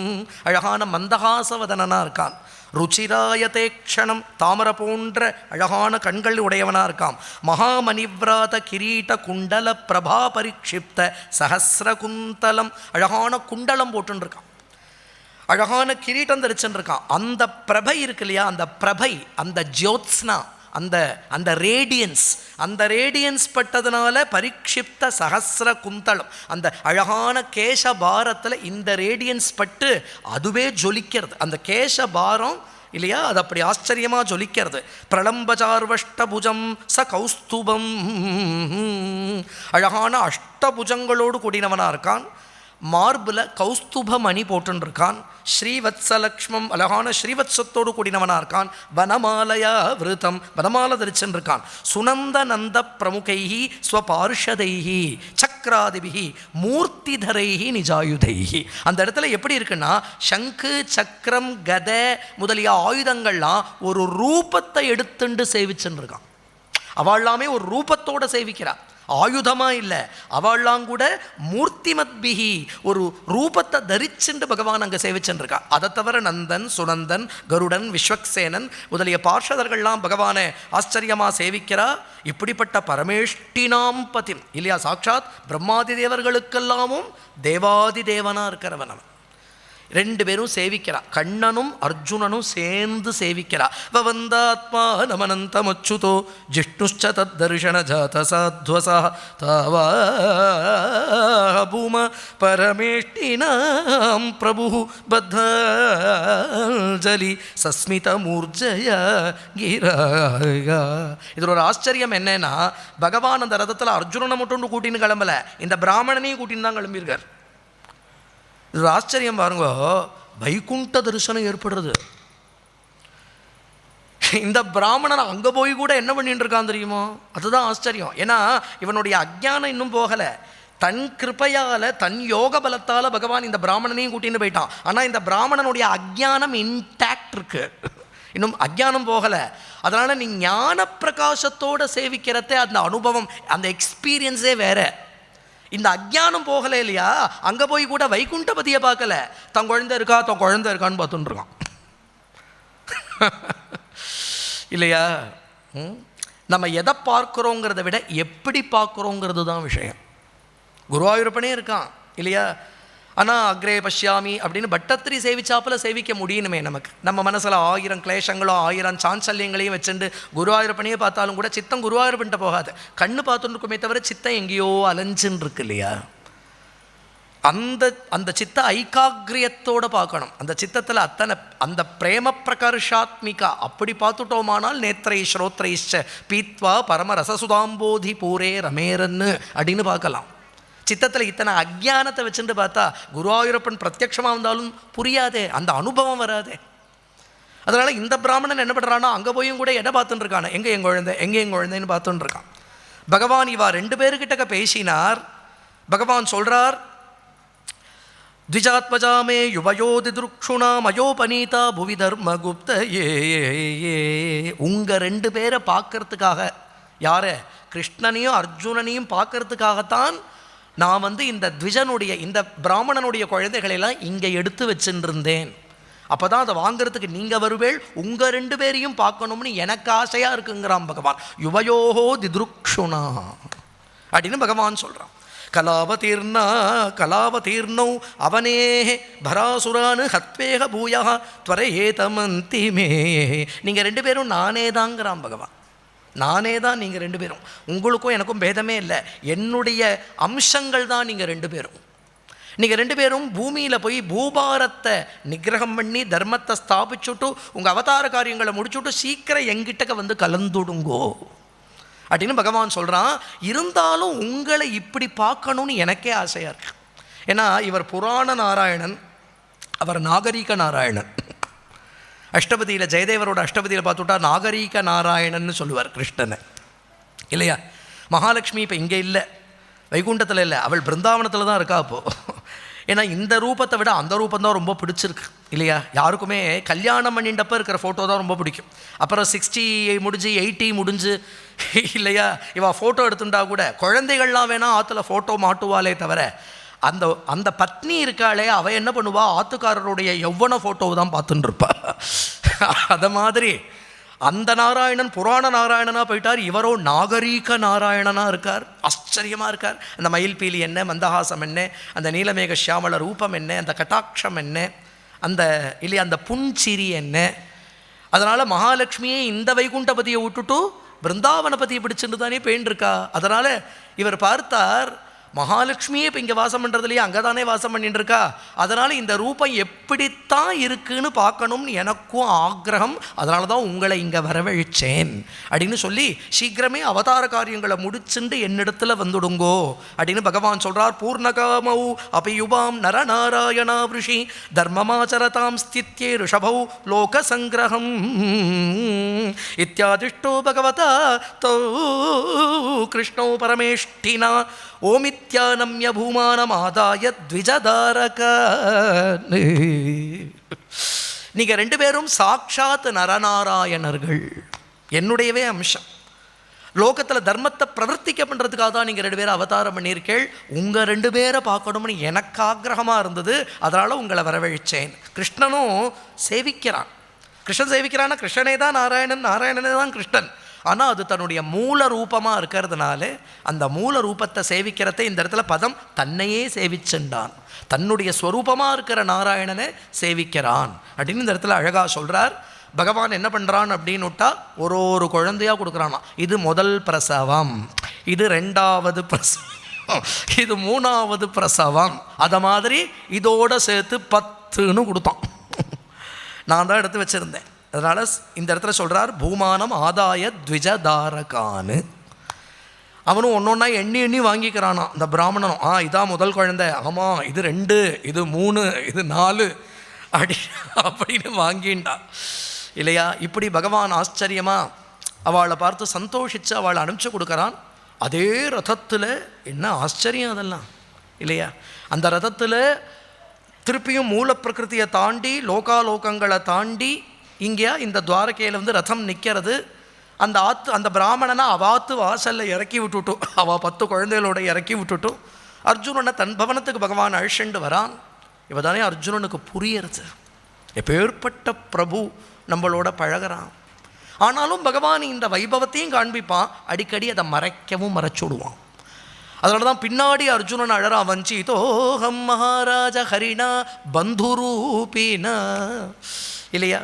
S1: அழகான மந்தகாசவதனனாக இருக்கான். ருச்சிராயதே க்ஷணம் தாமரை போன்ற அழகான கண்கள் உடையவனாக இருக்கான். மகாமணிவ்ராத கிரீட குண்டல பிரபா பரிக்ஷிப்த சஹசிரகுந்தலம் அழகான குண்டலம் போட்டுருக்கான். அழகான கிரீட்டம் தரிச்சுருக்கான். அந்த பிரபை இருக்கு இல்லையா, அந்த பிரபை, அந்த ஜோத்ஸ்னா, அந்த ரேடியன்ஸ் பட்டதுனால பரிக்ஷிப்த சஹசிர குந்தளம், அந்த அழகான கேசபாரத்தில் இந்த ரேடியன்ஸ் பட்டு அதுவே ஜொலிக்கிறது. அந்த கேசபாரம் இல்லையா, அது அப்படி ஆச்சரியமாக ஜொலிக்கிறது. பிரளம்பச்சார்வஷ்டபுஜம் ச கௌஸ்துபம் அழகான அஷ்டபுஜங்களோடு கூடினவனாக இருக்கான். மார்பில் கௌஸ்துபமணி போட்டுருக்கான். ஸ்ரீவத்சலக்ஷ்மம் அழகான ஸ்ரீவத்சத்தோடு கூடினவனாக இருக்கான். வனமாலயா விருத்தம் வனமால தரிச்சென்றிருக்கான். சுனந்த நந்த பிரமுகைஹி ஸ்வபார்ஷதைஹி சக்ராதிபிஹி மூர்த்திதரைஹி நிஜாயுதைஹி. அந்த இடத்துல எப்படி இருக்குன்னா சங்கு சக்கரம் கதை முதலிய ஆயுதங்கள்லாம் ஒரு ரூபத்தை எடுத்துண்டு சேவிச்சுருக்கான். அவள்லாமே ஒரு ரூபத்தோட சேவிக்கிறா, ஆயுதமாக இல்லை. அவள்லாம் கூட மூர்த்திமத்பிகி ஒரு ரூபத்தை தரிச்சுண்டு பகவான் அங்கே சேவிச்சுருக்கா. அதை தவிர நந்தன், சுனந்தன், கருடன், விஸ்வக்சேனன் முதலிய பார்ஷதர்கள்லாம் பகவானை ஆச்சரியமாக சேவிக்கிறா. இப்படிப்பட்ட பரமேஷ்டினாம் பதி இல்லையா, சாட்சாத் பிரம்மாதி தேவர்களுக்கெல்லாமும் தேவாதி தேவனாக இருக்கிறவன் அவன். ரெண்டு பேரும் சேவிக்கிறா, கண்ணனும் அர்ஜுனனும் சேர்ந்து சேவிக்கிறா. வவந்தாத்மா நமனந்தமச்சுதோ ஜிஷ்ணுஷ்ச தத்தர்ஷன ஜாத சாத்வசா தாவா பூம பரமேஷ்டினாம் பிரபு பத்தாஞ்சலி சஸ்மித மூர்ஜய கிராயா. இதில் ஒரு ஆச்சரியம் என்னன்னா, பகவான் அந்த ரதத்தில் அர்ஜுனனை மட்டும் கூட்டின்னு கிளம்பல, இந்த பிராமணனையும் கூட்டின்னு தான் கிளம்பியிருக்கார். இது ஆச்சரியம் பாருங்க, வைகுண்ட தரிசனம் ஏற்படுறது. இந்த பிராமணன் அங்கே போய் கூட என்ன பண்ணிட்டு இருக்கான் தெரியுமோ, அதுதான் ஆச்சரியம். ஏன்னா இவனுடைய அஜ்ஞானம் இன்னும் போகலை. தன் கிருப்பையால், தன் யோக பலத்தால் பகவான் இந்த பிராமணனையும் கூட்டின்னு போயிட்டான். ஆனால் இந்த பிராமணனுடைய அஜ்ஞானம் இன்டாக்ட் இருக்கு, இன்னும் அஜ்ஞானம் போகலை. அதனால் நீ ஞான பிரகாசத்தோடு சேவிக்கிறதே அந்த அனுபவம், அந்த எக்ஸ்பீரியன்ஸே வேற. இந்த அஜ்ஞானம் போகலை இல்லையா, அங்கே போய் கூட வைகுண்டபதியை பார்க்கல, தன் குழந்தை இருக்கா தன் குழந்தை இருக்கான்னு பார்த்துட்டுருக்கான் இல்லையா. நம்ம எதை பார்க்குறோங்கிறத விட எப்படி பார்க்குறோங்கிறது தான் விஷயம். குருவாயூரப்பனே இருக்கான் இல்லையா, ஆனால் அக்ரே பஷ்யாமி அப்படின்னு பட்டத்திரி சேவிச்சாப்பில் சேவிக்க முடியணுமே நமக்கு. நம்ம மனசில் 1000 கிளேஷங்களோ 1000 சாஞ்சல்யங்களையும் வச்சுட்டு குருவாயூரப்பனையே பார்த்தாலும் கூட சித்தம் குருவாயூரப்பன்ட்ட போகாது. கண்ணு பார்த்துட்டு இருக்குமே தவிர சித்தம் எங்கேயோ அலைஞ்சுன்னு இருக்கு இல்லையா. அந்த சித்த ஐகாகிரியத்தோடு பார்க்கணும். அந்த சித்தத்தில் அத்தனை அந்த பிரேம பிரகர்ஷாத்மிகா அப்படி பார்த்துட்டோமானால் நேத்திரை ஸ்ரோத்ரைஷ்ச பீத்வா பரம ரசசுதாம்போதி பூரே ரமேரன்னு அப்படின்னு பார்க்கலாம். சித்தத்தில் இத்தனை அஜ்ஞானத்தை வச்சுட்டு பார்த்தா குருவாயூரப்பன் பிரத்யட்சமாக வந்தாலும் புரியாதே, அந்த அனுபவம் வராதே. அதனால் இந்த பிராமணன் என்ன பண்ணுறான்னா, அங்கே போயும் கூட எதை பார்த்துட்டு இருக்கானே, எங்கே என் குழந்தை எங்கே என் குழந்தைன்னு பார்த்துட்டு இருக்கான். பகவான் இவா 2 பேருக்கிட்ட பேசினார். பகவான் சொல்கிறார், த்விஜாத்மஜாமே யுவயோதி துருக்ஷுணா மயோபனீதா புவி தர்ம குப்த ஏ. உங்கள் 2 பேரை பார்க்கறதுக்காக, யாரை, கிருஷ்ணனையும் அர்ஜுனனையும் பார்க்கறதுக்காகத்தான் நான் இந்த த்விஜனுடைய இந்த பிராமணனுடைய குழந்தைகளெல்லாம் இங்கே எடுத்து வச்சுருந்தேன். அப்போ தான் அதை வாங்கிறதுக்கு நீங்கள் வருவேள், உங்கள் 2 பேரையும் பார்க்கணும்னு எனக்கு ஆசையாக இருக்குங்கிறான் பகவான். யுவயோஹோ திதுருக்ஷுணா அப்படின்னு பகவான் சொல்கிறான். கலாவதீர்ணா கலாவதீர்ணௌ அவனே பராசுரானு ஹத்வேக பூயா துவரேதமந்தி மே. நீங்கள் 2 பேரும் நானே தாங்கிறான் பகவான். நானே தான் நீங்கள் 2 பேரும், உங்களுக்கும் எனக்கும் பேதமே இல்லை, என்னுடைய அம்சங்கள் தான் நீங்கள் 2 பேரும். நீங்கள் 2 பேரும் பூமியில் போய் பூபாரத்தை நிகிரகம் பண்ணி தர்மத்தை ஸ்தாபிச்சுட்டு உங்கள் அவதார காரியங்களை முடிச்சுட்டு சீக்கிரம் எங்கிட்டக்க கலந்துடுங்கோ அப்படின்னு பகவான் சொல்கிறான். இருந்தாலும் உங்களை இப்படி பார்க்கணுன்னு எனக்கே ஆசையாக இருக்கு. ஏன்னா இவர் புராண நாராயணன், அவர் நாகரீக நாராயணன். அஷ்டபதியில் ஜெயதேவரோட அஷ்டபதியில் பார்த்துட்டா நாகரீக நாராயணன்னு சொல்லுவார் கிருஷ்ணனை இல்லையா. மகாலட்சுமி இப்போ இங்கே இல்லை, வைகுண்டத்தில் இல்லை, அவள் பிருந்தாவனத்தில் தான் இருக்கா அப்போது. ஏன்னா இந்த ரூபத்தை விட அந்த ரூபம் தான் ரொம்ப பிடிச்சிருக்கு இல்லையா. யாருக்குமே கல்யாணம் பண்ணிட்டப்போ இருக்கிற ஃபோட்டோ தான் ரொம்ப பிடிக்கும். அப்புறம் 60 முடிஞ்சு 80 முடிஞ்சு இல்லையா, இவள் ஃபோட்டோ எடுத்துட்டா கூட குழந்தைகள்லாம் வேணால் ஆற்றுல ஃபோட்டோ மாட்டுவாளே தவிர அந்த அந்த பத்னி இருக்காளே அவள் என்ன பண்ணுவா, ஆத்துக்காரருடைய எவ்வளோ ஃபோட்டோவை தான் பார்த்துட்டு இருப்பா. அதை மாதிரி அந்த நாராயணன் புராண நாராயணனாக போயிட்டார், இவரோ நாகரீக நாராயணனாக இருக்கார். ஆச்சரியமாக இருக்கார். அந்த மயில் பீலி என்ன, மந்தஹாசம் என்ன, அந்த நீலமேக ஷியாமள ரூபம் என்ன, அந்த கட்டாட்சம் என்ன, அந்த இல்லையா அந்த புன்சிரி என்ன. அதனால் மகாலட்சுமியே இந்த வைகுண்டபதியை விட்டுட்டு பிருந்தாவனபதியை பிடிச்சிட்டு தானே போயின்ட்டுருக்கா. அதனால் இவர் பார்த்தார், மகாலட்சுமியே இப்போ இங்கே வாசம் பண்ணுறதுலையே அங்கே தானே வாசம் பண்ணிட்டு இருக்கா. அதனால் இந்த ரூபம் எப்படித்தான் இருக்குன்னு பார்க்கணும்னு எனக்கும் ஆக்ரகம். அதனால தான் உங்களை இங்கே வரவழைச்சேன் அப்படின்னு சொல்லி சீக்கிரமே அவதார காரியங்களை முடிச்சுண்டு என்னிடத்துல வந்துடுங்கோ அப்படின்னு பகவான் சொல்கிறார். பூர்ணகாமௌ அபியுபாம் நரநாராயணா ரிஷி தர்மமாச்சரதாம் ஸ்தித்யே ரிஷபௌ லோக சங்கிரகம் இத்தியாதிஷ்டோ பகவதா தௌ கிருஷ்ணோ பரமேஷ்டினா ஓமித்யானம்ய பூமானமாதாய த்விஜதாரக. நீங்கள் 2 பேரும் சாட்சாத் நரநாராயணர்கள், என்னுடையவே அம்சம். லோகத்தில் தர்மத்தை பிரவர்த்திக்க பண்ணுறதுக்காக தான் நீங்கள் 2 பேரை அவதாரம் பண்ணியிருக்கேள். உங்கள் 2 பேரை பார்க்கணும்னு எனக்கு ஆக்ரகமாக இருந்தது, அதனால் உங்களை வரவழைச்சேன். கிருஷ்ணனும் சேவிக்கிறான். கிருஷ்ணன் சேவிக்கிறான்னா கிருஷ்ணனே தான் நாராயணன், நாராயணனே தான் கிருஷ்ணன். ஆனால் அது தன்னுடைய மூல ரூபமாக இருக்கிறதுனால அந்த மூல ரூபத்தை சேவிக்கிறத இந்த இடத்துல பதம் தன்னையே சேவிச்சுண்டான். தன்னுடைய ஸ்வரூபமாக இருக்கிற நாராயணனை சேவிக்கிறான் அப்படின்னு இந்த இடத்துல அழகாக சொல்கிறார். பகவான் என்ன பண்ணுறான் அப்படின்னு விட்டா ஒரு குழந்தையாக கொடுக்குறானா. இது முதல் பிரசவம், இது 2வது பிரசவம், இது 3வது பிரசவம். அதை மாதிரி இதோட சேர்த்து 10ன்னு கொடுத்தான். நான் தான் எடுத்து வச்சுருந்தேன். அதனால் இந்த இடத்துல சொல்கிறார் பூமானம் ஆதாய த்விஜதாரகான்னு. அவனும் ஒன்றொன்னா எண்ணி வாங்கிக்கிறானா இந்த பிராமணனும். இதான் முதல் குழந்தை, ஆமாம் இது 2, இது 3, இது 4 அப்படின்னு வாங்கிண்டா இல்லையா. இப்படி பகவான் ஆச்சரியமாக அவளை பார்த்து சந்தோஷித்து அவளை அனுப்பிச்சு கொடுக்குறான். அதே ரதத்தில் என்ன ஆச்சரியம் அதெல்லாம் இல்லையா. அந்த ரதத்தில் திருப்பியும் மூல பிரகிருதியை தாண்டி லோகாலோகங்களை தாண்டி இங்கே இந்த துவாரகையில் வந்து ரதம் நிற்கிறது. அந்த பிராமணனை அவாத்து வாசலில் இறக்கி விட்டுட்டு, அவள் 10 குழந்தைகளோட இறக்கி விட்டுட்டு அர்ஜுனனை தன் பவனத்துக்கு பகவான் அழிச்சுண்டு வரான். இவ தானே அர்ஜுனனுக்கு புரியறது, எப்பேற்பட்ட பிரபு நம்மளோட பழகிறான். ஆனாலும் பகவான் இந்த வைபவத்தையும் காண்பிப்பான், அடிக்கடி அதை மறைச்சுடுவான். அதனால தான் பின்னாடி அர்ஜுனன் அழறா, வஞ்சிதோஹம் மகாராஜ ஹரிணா பந்துரூபினா இல்லையா.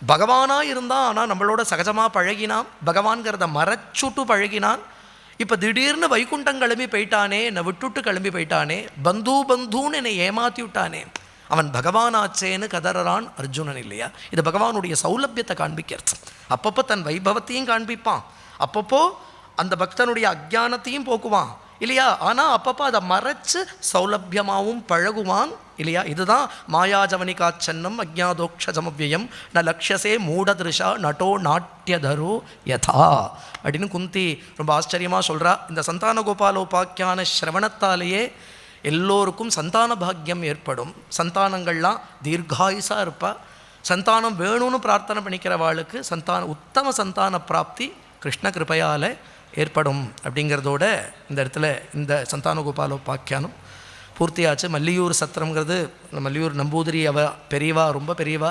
S1: பகவானாக இருந்தான், ஆனால் நம்மளோட சகஜமாக பழகினான், பகவான்கிறத மறைச்சுட்டு பழகினான். இப்போ திடீர்னு வைகுண்டம் கிளம்பி போயிட்டானே, என்னை விட்டுட்டு கிளம்பி போயிட்டானே, பந்துன்னு என்னை ஏமாற்றி விட்டானே, அவன் பகவானாச்சேன்னு கதறான் அர்ஜுனன் இல்லையா. இது பகவானுடைய சௌலபியத்தை காண்பிக்கிறது. அப்பப்போ தன் வைபவத்தையும் காண்பிப்பான், அப்பப்போ அந்த பக்தனுடைய அஜ்ஞானத்தையும் போக்குவான் இல்லையா. ஆனால் அப்பப்போ அதை மறைச்சு சௌலபியமாகவும் பழகுவான் இல்லையா. இதுதான் மாயாஜவனிகாச்சன்னம் அஜ்ஞாதோக்ஷமவ்யம் ந லக்ஷசே மூடதிருஷா நட்டோ நாட்டியதரோ யதா அப்படின்னு குந்தி ரொம்ப ஆச்சரியமாக சொல்கிறா. இந்த சந்தான கோபாலோபாக்கியான சிரவணத்தாலேயே எல்லோருக்கும் சந்தான பாக்கியம் ஏற்படும். சந்தானங்கள்லாம் தீர்காயுசாக இருப்பா. சந்தானம் வேணும்னு பிரார்த்தனை பண்ணிக்கிறவாளுக்கு உத்தம சந்தான பிராப்தி கிருஷ்ண கிருபையால் ஏற்படும் அப்படிங்கிறதோட இந்த இடத்துல இந்த சந்தான கோபாலோபாக்கியானம் பூர்த்தியாச்சு. மல்லியூர் சத்திரங்கிறது மல்லியூர் நம்பூதிரி பெரியவா, ரொம்ப பெரியவா,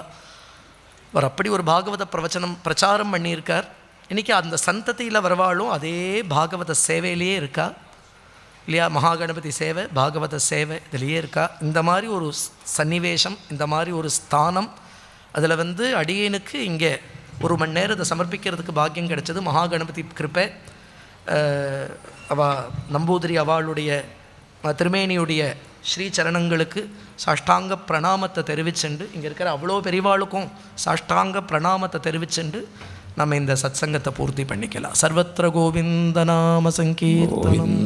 S1: அவர் அப்படி ஒரு பாகவத பிரச்சாரம் பண்ணியிருக்கார். இன்றைக்கி அந்த சந்ததியில் வரவாளும் அதே பாகவத சேவையிலேயே இருக்கா இல்லையா. மகாகணபதி சேவை, பாகவத சேவை இதிலேயே இருக்கா. இந்த மாதிரி ஒரு சன்னிவேஷம், இந்த மாதிரி ஒரு ஸ்தானம், அதில் வந்து அடியேனுக்கு இங்கே 1 மணி நேரம் இதை சமர்ப்பிக்கிறதுக்கு பாக்கியம் கிடைச்சது. மகாகணபதி கிருப்பை. நம்பூதிரி அவளுடைய திருமேனியுடைய ஸ்ரீசரணங்களுக்கு சாஷ்டாங்க பிரணாமத்தை தெரிவிச்சுண்டு, இங்கே இருக்கிற அவ்வளோ பெரியவாளுக்கும் சாஷ்டாங்க பிரணாமத்தை தெரிவிச்சுண்டு நம்ம இந்த சத்சங்கத்தை பூர்த்தி பண்ணிக்கலாம். சர்வத்திர கோவிந்த நாம சங்கீர்த்தனம்.